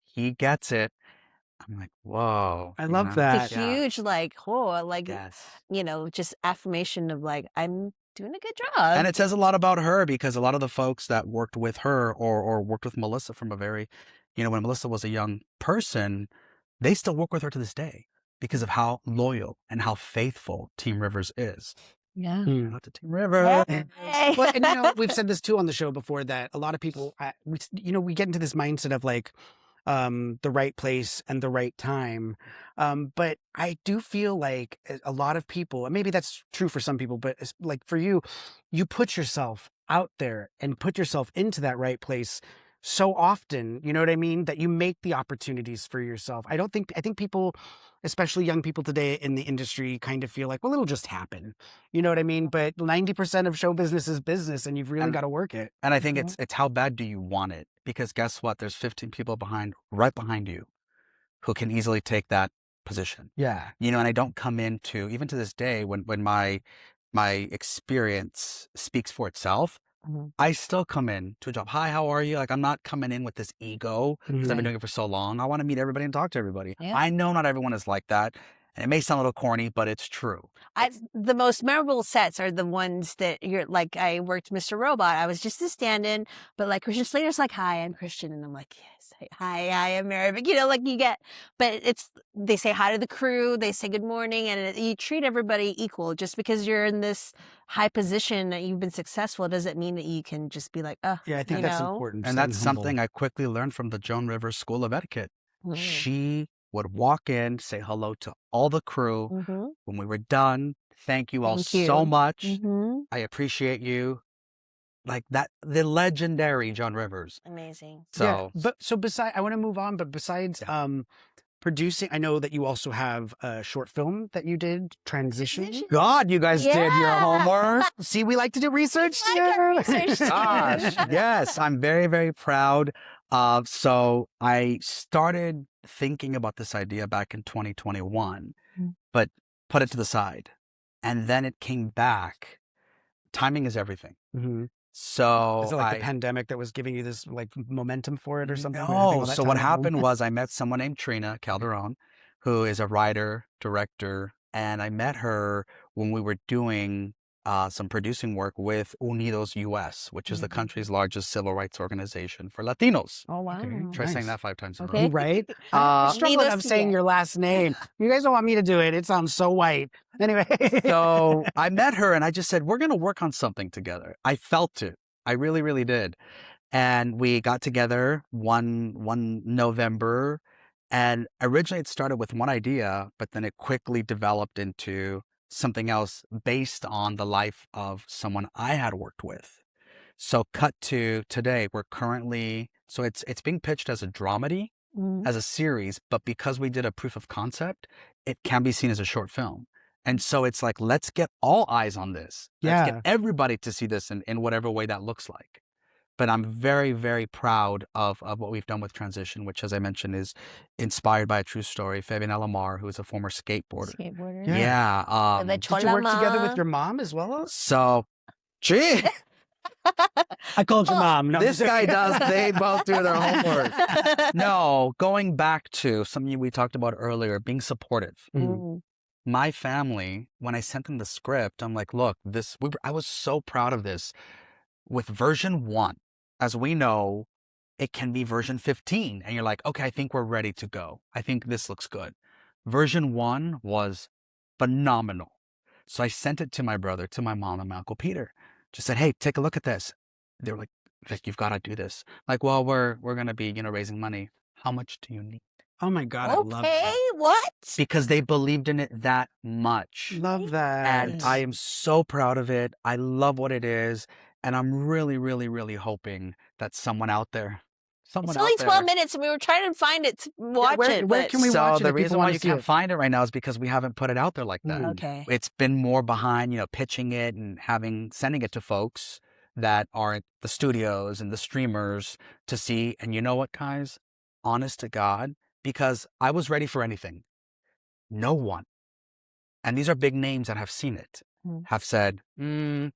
He gets it. I'm like, whoa. I love that. It's a huge, just affirmation of like, I'm doing a good job. And it says a lot about her, because a lot of the folks that worked with her or worked with Melissa from a very, when Melissa was a young person, they still work with her to this day because of how loyal and how faithful Team Rivers is. Yeah. Shout out to Team Rivers. Well, and we've said this too on the show before, that a lot of people, we get into this mindset of like the right place and the right time. But I do feel like a lot of people, and maybe that's true for some people, but it's like for you, you put yourself out there and put yourself into that right place so often, you know what I mean, that you make the opportunities for yourself. I think people, especially young people today in the industry, kind of feel like, well, it'll just happen. You know what I mean? But 90% of show business is business, and you've really got to work it. And I think it's how bad do you want it? Because guess what? There's 15 people right behind you who can easily take that position. Yeah. You know, and I don't come into, even to this day, when my experience speaks for itself, I still come in to a job. Hi, how are you? Like, I'm not coming in with this ego because I've been doing it for so long. I want to meet everybody and talk to everybody. Yeah. I know not everyone is like that. And it may sound a little corny, but it's true. The most memorable sets are the ones that you're like, I worked Mr. Robot. I was just a stand-in, but like Christian Slater's like, hi, I'm Christian. And I'm like, yes, hi, I am Mary. But you know, like you get, but they say hi to the crew, they say good morning, and you treat everybody equal. Just because you're in this high position that you've been successful, it doesn't mean that you can just be like, oh, yeah, I think that's important. And that's something I quickly learned from the Joan Rivers School of Etiquette. She would walk in, say hello to all the crew. When we were done, thank you all so much. I appreciate you. Like that, the legendary Joan Rivers. Amazing. So, besides, I want to move on, but besides producing, I know that you also have a short film that you did, Transition. God, you guys did your homework. See, we like to do research. Gosh, yes, I'm very, very proud. So I started thinking about this idea back in 2021, but put it to the side. And then it came back. Timing is everything. So is it like the pandemic that was giving you this like momentum for it or something? No. So what happened was I met someone named Trina Calderon, who is a writer, director, and I met her when we were doing some producing work with Unidos US, which is the country's largest civil rights organization for Latinos. Oh, wow. Okay. Try saying that 5 times in a row. Okay. Right? I'm struggling of saying your last name. You guys don't want me to do it. It sounds so white. Anyway. So I met her and I just said, we're going to work on something together. I felt it. I really, really did. And we got together one November, and originally it started with one idea, but then it quickly developed into something else based on the life of someone I had worked with. So cut to today, we're currently, so it's being pitched as a dramedy, as a series, but because we did a proof of concept, it can be seen as a short film. And so it's like, let's get all eyes on this. Let's get everybody to see this in whatever way that looks like. But I'm very, very proud of what we've done with Transition, which, as I mentioned, is inspired by a true story. Fabian Alamar, who is a former skateboarder. Yeah. Did you work together with your mom as well? So, gee. I called your mom. No, this guy does. They both do their homework. No, going back to something we talked about earlier, being supportive. My family, when I sent them the script, I'm like, look, I was so proud of this. With version 1, as we know, it can be version 15. And you're like, okay, I think we're ready to go. I think this looks good. Version 1 was phenomenal. So I sent it to my brother, to my mom, and my Uncle Peter. Just said, hey, take a look at this. They were like, Vic, you've got to do this. Like, well, we're going to be, raising money. How much do you need? Oh my God, I love that. What? Because they believed in it that much. Love that. And I am so proud of it. I love what it is. And I'm really, really, really hoping that someone out there, it's only 12 minutes and we were trying to find it to watch it. Where can we watch it? The reason why you can't find it right now is because we haven't put it out there like that. Okay. It's been more behind, pitching it and sending it to folks that are at the studios and the streamers to see. And you know what, guys? Honest to God, because I was ready for anything. No one, and these are big names that have seen it, have said, you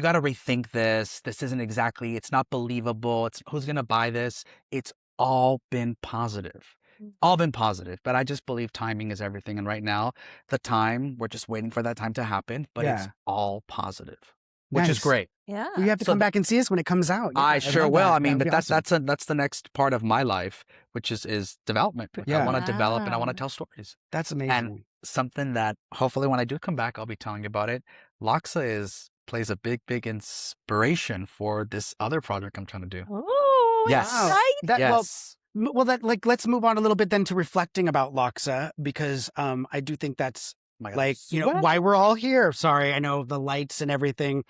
got to rethink this. This isn't exactly, it's not believable. Who's going to buy this? It's all been positive. All been positive. But I just believe timing is everything. And right now, we're just waiting for that time to happen. But it's all positive, which is great. Yeah. You have to come back and see us when it comes out. I sure will. I mean, but that's the next part of my life, which is development. I want to develop and I want to tell stories. That's amazing. And something that hopefully when I do come back, I'll be telling you about it. LACHSA plays a big, big inspiration for this other project I'm trying to do. Oh, yes. Right? Yes. Well, let's move on a little bit then to reflecting about LACHSA, because I do think that's why we're all here. Sorry, I know the lights and everything.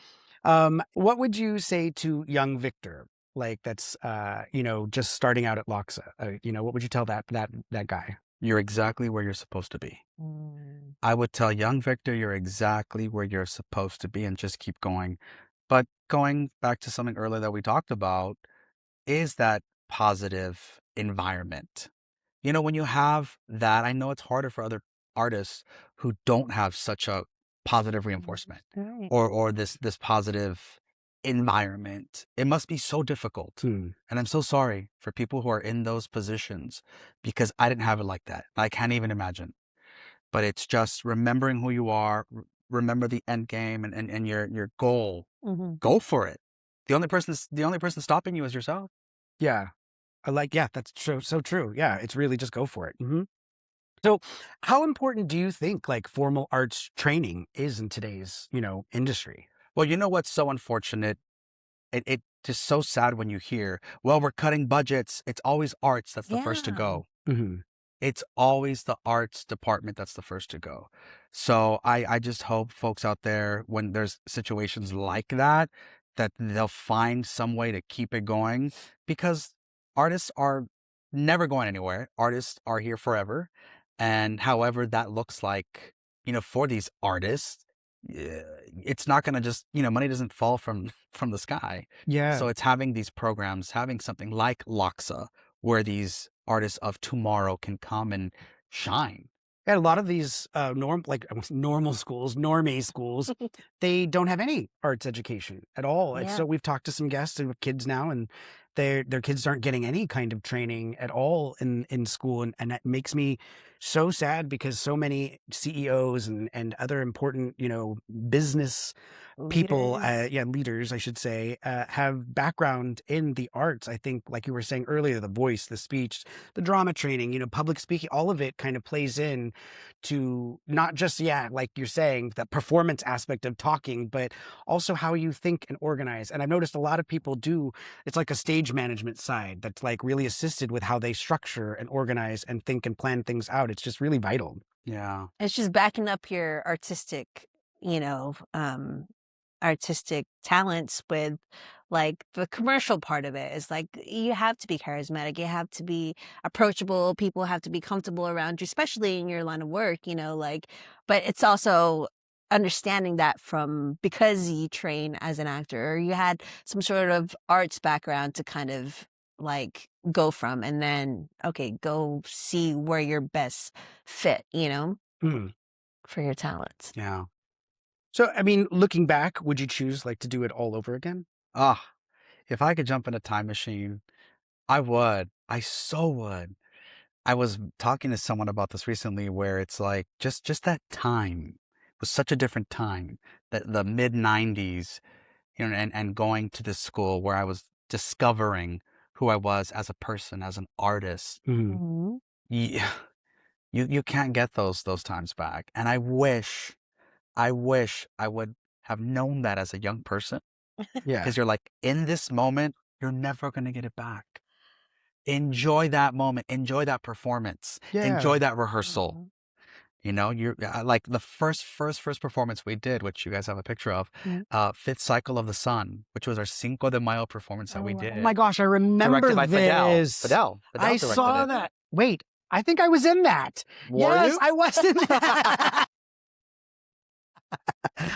What would you say to young Victor like that's just starting out at LACHSA? What would you tell that guy? You're exactly where you're supposed to be. I would tell young Victor, you're exactly where you're supposed to be, and just keep going. But going back to something earlier that we talked about is that positive environment. When you have that, I know it's harder for other artists who don't have such a positive reinforcement Right. or this positive environment. It must be so difficult. And I'm so sorry for people who are in those positions, because I didn't have it like that. I can't even imagine. But it's just remembering who you are, remember the end game and your goal. Go for it. The only person stopping you is yourself. Yeah. That's true. So true. Yeah. It's really just go for it. So how important do you think like formal arts training is in today's, industry? Well, you know what's so unfortunate? It just so sad when you hear, well, we're cutting budgets. It's always arts that's the first to go. It's always the arts department that's the first to go. So I just hope folks out there, when there's situations like that they'll find some way to keep it going, because artists are never going anywhere. Artists are here forever. And however that looks like, for these artists, it's not going to just, money doesn't fall from the sky. Yeah. So it's having these programs, having something like LACHSA, where these artists of tomorrow can come and shine. And a lot of these normal schools, normie schools, they don't have any arts education at all. And so we've talked to some guests with kids now, and their kids aren't getting any kind of training at all in school. And that makes me so sad, because so many CEOs and other important, business people, leaders, I should say, have background in the arts. I think, like you were saying earlier, the voice, the speech, the drama training, public speaking, all of it kind of plays in to not just, like you're saying, the performance aspect of talking, but also how you think and organize. And I've noticed a lot of people it's like a stage management side that's like really assisted with how they structure and organize and think and plan things out. It's just really vital. Yeah. It's just backing up your artistic talents with like the commercial part of it. Is like, you have to be charismatic, you have to be approachable, people have to be comfortable around you, especially in your line of work, but it's also understanding that because you train as an actor, or you had some sort of arts background to kind of like go from, and then go see where you're best fit, for your talents. Yeah. So, I mean, looking back, would you choose like to do it all over again? If I could jump in a time machine, I would. I so would. I was talking to someone about this recently, where it's like just that time was such a different time, that the mid 90s, and going to this school where I was discovering who I was as a person, as an artist. You can't get those times back. And I wish I would have known that as a young person. Yeah. Because you're like, in this moment, you're never going to get it back. Enjoy that moment. Enjoy that performance. Enjoy that rehearsal. You're like the first performance we did, which you guys have a picture of, Fifth Cycle of the Sun, which was our Cinco de Mayo performance that we did. Oh my gosh, I remember Directed by this. Fidel I directed saw it. that. Wait, I think I was in that. Were you? I was in that.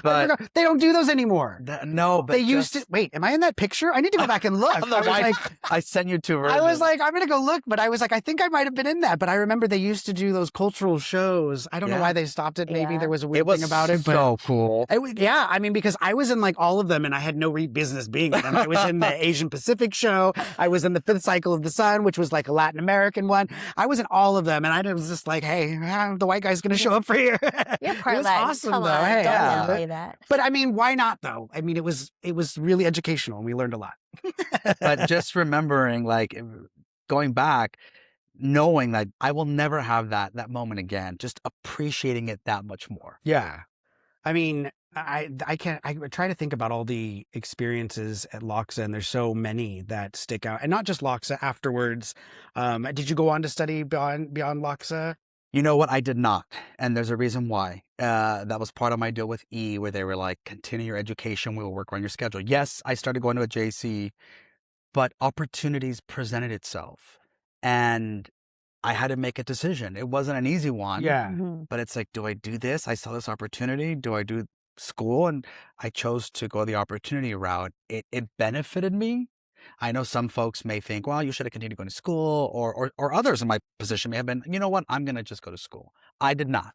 But they don't do those anymore. No, but they used to. Wait, am I in that picture? I need to go back and look. I sent you two versions. I was like, I'm going to go look, but I was like, I think I might have been in that. But I remember they used to do those cultural shows. I don't know why they stopped it. Maybe there was a weird thing about it. But so cool. I mean, because I was in like all of them, and I had no business being in them. I was in the Asian Pacific show. I was in the Fifth Cycle of the Sun, which was like a Latin American one. I was in all of them, and I was just like, hey, the white guy's going to show up for you. You're part it was Latin. awesome, Come though. on, Hey, don't say that. But I mean, why not though? I mean, it was really educational, and we learned a lot. But just remembering, like, going back, knowing that I will never have that moment again, just appreciating it that much more. Yeah. I mean, I try to think about all the experiences at LACHSA, and there's so many that stick out, and not just LACHSA afterwards. Did you go on to study beyond LACHSA? You know what? I did not. And there's a reason why. That was part of my deal with E, where they were like, continue your education. We will work around your schedule. Yes, I started going to a JC but opportunities presented itself. And I had to make a decision. It wasn't an easy one. Yeah. But it's like, do I do this? I saw this opportunity. Do I do school? And I chose to go the opportunity route. It benefited me. I know some folks may think, well, you should have continued going to school, or others in my position may have been, you know what, I'm going to just go to school. I did not.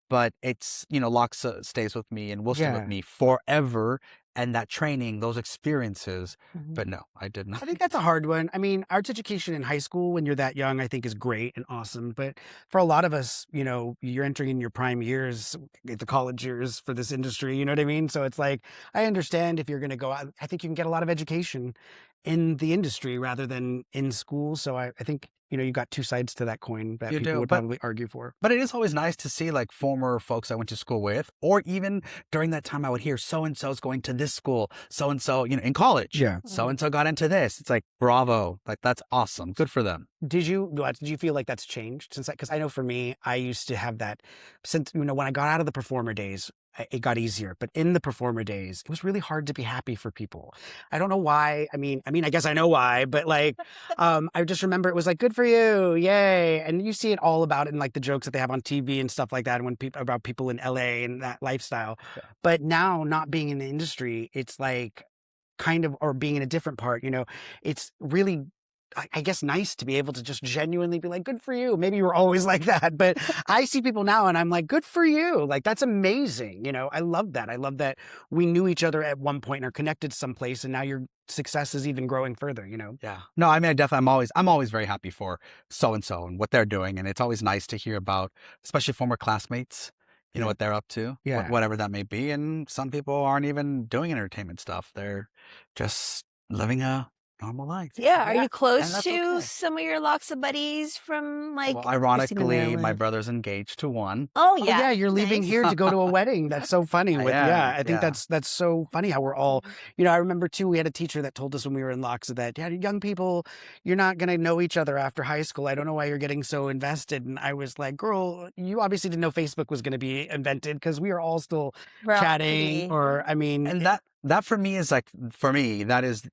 But it's, LACHSA stays with me and will stay with me forever. And that training, those experiences. But no, I did not. I think that's a hard one. I mean, arts education in high school when you're that young, I think is great and awesome. But for a lot of us, you're entering in your prime years, the college years for this industry, you know what I mean? So it's like, I understand if you're going to go out, I think you can get a lot of education in the industry rather than in school. So I think, you got two sides to that coin that people would probably argue for. But it is always nice to see like former folks I went to school with, or even during that time I would hear so-and-so's going to this school, so-and-so, in college. Yeah. So-and-so got into this. It's like, bravo. Like, that's awesome. Good for them. Did you feel like that's changed since because I know for me, I used to have that since, when I got out of the performer days, it got easier. But in the performer days, it was really hard to be happy for people. I don't know why. I mean, I guess I know why, but like, I just remember it was like, good for you. Yay. And you see it all about it in like the jokes that they have on TV and stuff like that. When about people in LA and that lifestyle. Yeah. But now not being in the industry, it's like kind of, or being in a different part, it's really, I guess, nice to be able to just genuinely be like, good for you. Maybe you were always like that, but I see people now and I'm like, good for you. Like, that's amazing. I love that. I love that we knew each other at one point and are connected someplace, and now your success is even growing further, Yeah. No, I mean, I'm always very happy for so-and-so and what they're doing. And it's always nice to hear about, especially former classmates, what they're up to, whatever that may be. And some people aren't even doing entertainment stuff. They're just living a normal life. Yeah. Are you close to some of your LACHSA buddies from like? Well, ironically, my brother's engaged to one. Oh yeah. Oh, yeah. You're leaving here to go to a wedding. That's so funny. I think yeah. that's so funny how we're all, I remember too, we had a teacher that told us when we were in LACHSA that, young people, you're not going to know each other after high school. I don't know why you're getting so invested. And I was like, girl, you obviously didn't know Facebook was going to be invented because we are all still chatting And that for me is like, that is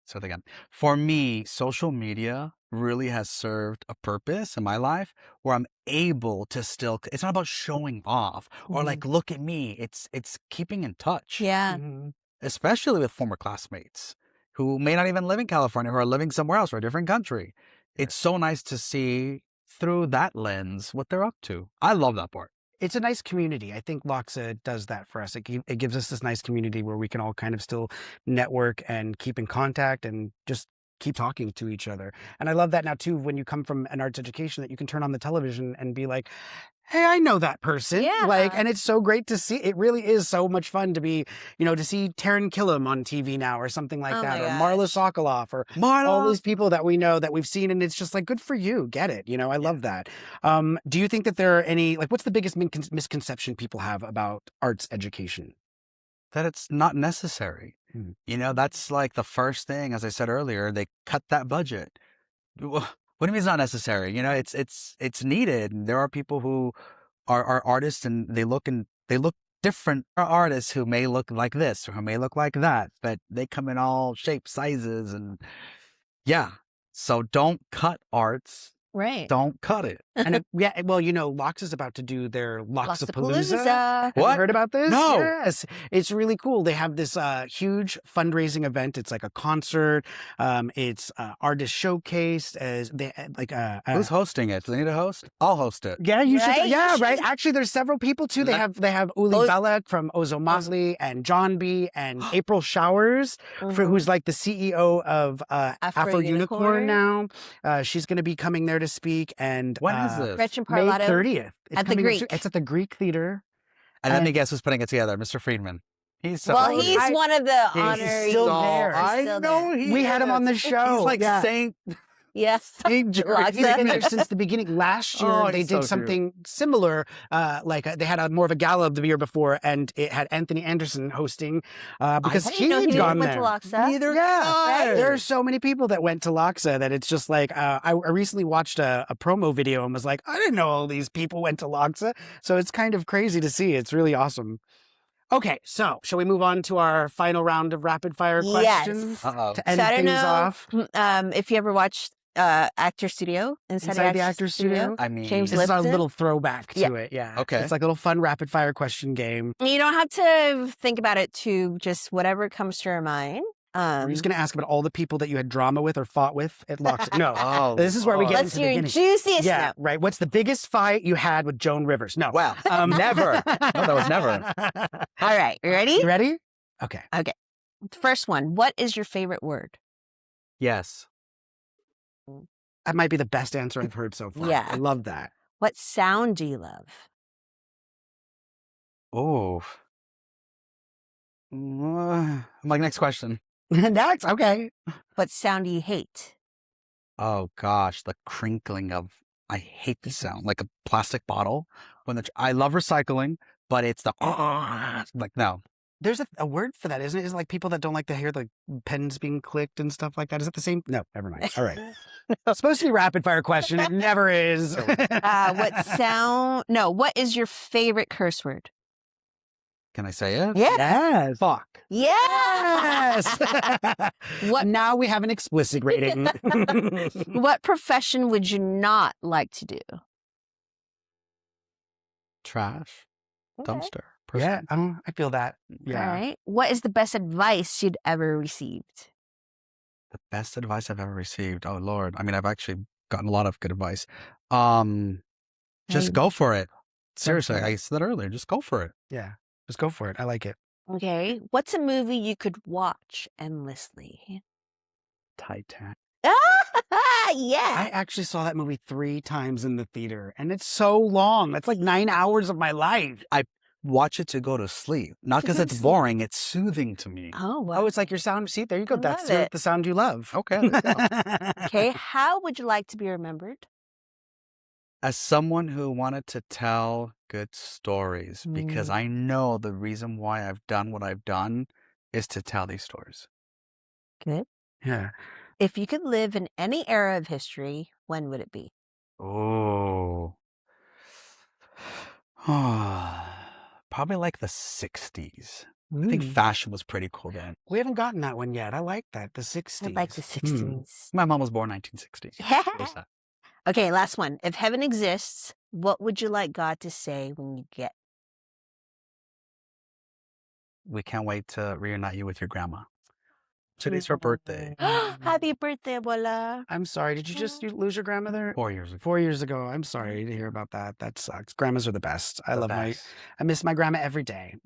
so again, for me, social media really has served a purpose in my life where I'm able to still, it's not about showing off or like, look at me. It's keeping in touch. Yeah. Especially with former classmates who may not even live in California, who are living somewhere else or a different country. It's so nice to see through that lens what they're up to. I love that part. It's a nice community. I think LACHSA does that for us. It gives us this nice community where we can all kind of still network and keep in contact and just keep talking to each other. And I love that now too, when you come from an arts education, that you can turn on the television and be like, hey, I know that person. Yeah. And it's so great to see. It really is so much fun to be, to see Taran Killam on TV now or something like that, or Marla Sokoloff, or all these people that we know that we've seen. And it's just like, good for you. Get it. I love that. Do you think that there are any, like, what's the biggest misconception people have about arts education? That it's not necessary. That's like the first thing, as I said earlier, they cut that budget. What do you mean it's not necessary? It's needed. There are people who are artists and they look different. There are artists who may look like this or who may look like that, but they come in all shapes, sizes, and so don't cut arts. Right. Don't cut it. And LACHSA is about to do their LACHSApalooza. Have What? you heard about this? No. Yes. It's really cool. They have this huge fundraising event. It's like a concert. It's artist showcase. As they Who's hosting it? Do they need a host? I'll host it. Yeah, you should. Yeah, right. Actually, there's several people too. They have Uli Belek from Ozo Mosley and John B. and April Showers, who's like the CEO of Afro Unicorn now. She's going to be coming there to speak. And when is this? Gretchen May Parlato 30th. at the Greek. It's at the Greek Theater. And let me guess who's putting it together, Mr. Friedman. He's he's one of the honorees. He's still there. I know we had him on the show. He's like Saint. Yes. He's been there since the beginning. Last year, they did something similar. They had more of a gala the year before, and it had Anthony Anderson hosting because he had gone there. Neither. There are so many people that went to LACHSA that it's just like I recently watched a promo video and was like, I didn't know all these people went to LACHSA. So it's kind of crazy to see. It's really awesome. Okay, so shall we move on to our final round of rapid fire questions? Yes. To end So I don't things know off. if you ever watched Actor Studio, Inside the Actor Studio. I mean, James This is our Lipton. little throwback to it. Yeah. Okay. It's like a little fun rapid fire question game. You don't have to think about it too, just whatever comes to your mind. We're just going to ask about all the people that you had drama with or fought with at LACHSA. No. Oh, This is where we get Let's into the hear your beginning. juiciest Yeah, note. right. What's the biggest fight you had with Joan Rivers? No. Wow. Never. No, that was never. All right, you ready? You ready? Okay. First one. What is your favorite word? Yes. That might be the best answer I've heard so far. Yeah. I love that. What sound do you love? Oh. I'm like, next question. That's okay. What sound do you hate? Oh gosh, the crinkling of, I hate the sound, like a plastic bottle. I love recycling, but it's the, like, no. There's a word for that, isn't it? Is it like people that don't like to hear the pens being clicked and stuff like that? Is it the same? No, never mind. All right. It's supposed to be a rapid fire question. It never is. What is your favorite curse word? Can I say it? Yeah. Yes. Fuck. Yes. What? Now we have an explicit rating. What profession would you not like to do? Trash. Okay. Dumpster. Yeah, I feel that. Yeah. All right. What is the best advice you'd ever received? The best advice I've ever received. Oh Lord. I mean, I've actually gotten a lot of good advice. Just go for it. Seriously, I said that earlier. Just go for it. Yeah. Just go for it. I like it. Okay. What's a movie you could watch endlessly? Titanic. Yeah. I actually saw that movie 3 times in the theater, and it's so long. That's like 9 hours of my life. I watch it to go to sleep. Not because it's boring. It's soothing to me. Oh, wow. Oh, it's like your sound. See, there you go. I That's love it. the sound you love. Okay. Okay. How would you like to be remembered? As someone who wanted to tell good stories, because I know the reason why I've done what I've done is to tell these stories. Good. Yeah. If you could live in any era of history, when would it be? Oh. Probably like the 60s. I think fashion was pretty cool then. We haven't gotten that one yet. I like that. The 60s. I like the 60s. My mom was born 1960. There's that. Okay, last one. If heaven exists, what would you like God to say when you get? We can't wait to reunite you with your grandma. Today's her birthday. Happy birthday, Bola. I'm sorry. Did you just lose your grandmother? 4 years ago. 4 years ago. I'm sorry to hear about that. That sucks. Grandmas are the best. I best. I miss my grandma every day.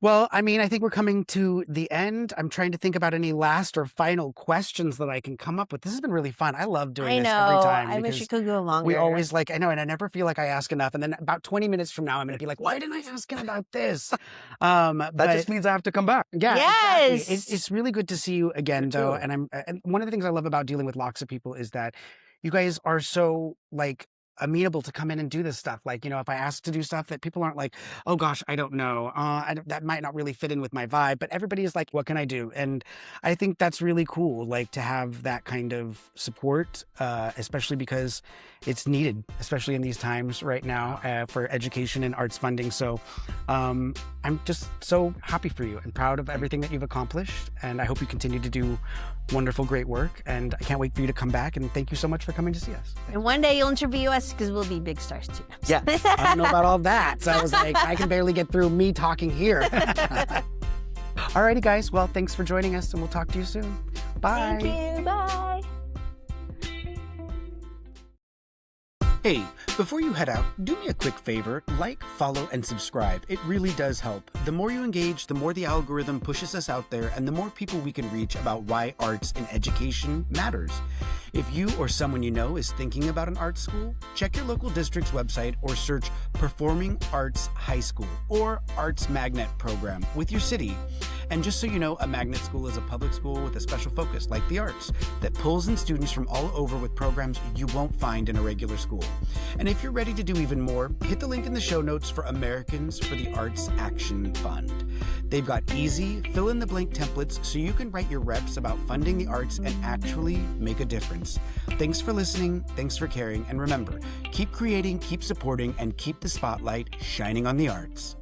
Well, I mean, I think we're coming to the end. I'm trying to think about any last or final questions that I can come up with. This has been really fun. I love doing this every time. I wish you could go longer. We always I know, and I never feel like I ask enough. And then about 20 minutes from now, I'm going to be like, why didn't I ask him about this? That just means I have to come back. Yeah, Yes. exactly. It's really good to see you again, though. And one of the things I love about dealing with LACHSA people is that you guys are so amenable to come in and do this stuff. Like, if I ask to do stuff that people aren't like, oh gosh, I don't know. That might not really fit in with my vibe, but everybody is like, what can I do? And I think that's really cool, to have that kind of support, especially because it's needed, especially in these times right now for education and arts funding. So I'm just so happy for you and proud of everything that you've accomplished. And I hope you continue to do wonderful, great work. And I can't wait for you to come back. And thank you so much for coming to see us. And one day you'll interview us because we'll be big stars too. Yeah, I don't know about all that. So I was like, I can barely get through me talking here. Alrighty, guys. Well, thanks for joining us, and we'll talk to you soon. Bye. Thank you. Bye. Hey, before you head out, do me a quick favor, follow, and subscribe. It really does help. The more you engage, the more the algorithm pushes us out there, and the more people we can reach about why arts and education matters. If you or someone you know is thinking about an art school, check your local district's website or search Performing Arts High School or Arts Magnet Program with your city. And just so you know, a magnet school is a public school with a special focus, like the arts, that pulls in students from all over with programs you won't find in a regular school. And if you're ready to do even more, hit the link in the show notes for Americans for the Arts Action Fund. They've got easy, fill-in-the-blank templates so you can write your reps about funding the arts and actually make a difference. Thanks for listening, thanks for caring, and remember, keep creating, keep supporting, and keep the spotlight shining on the arts.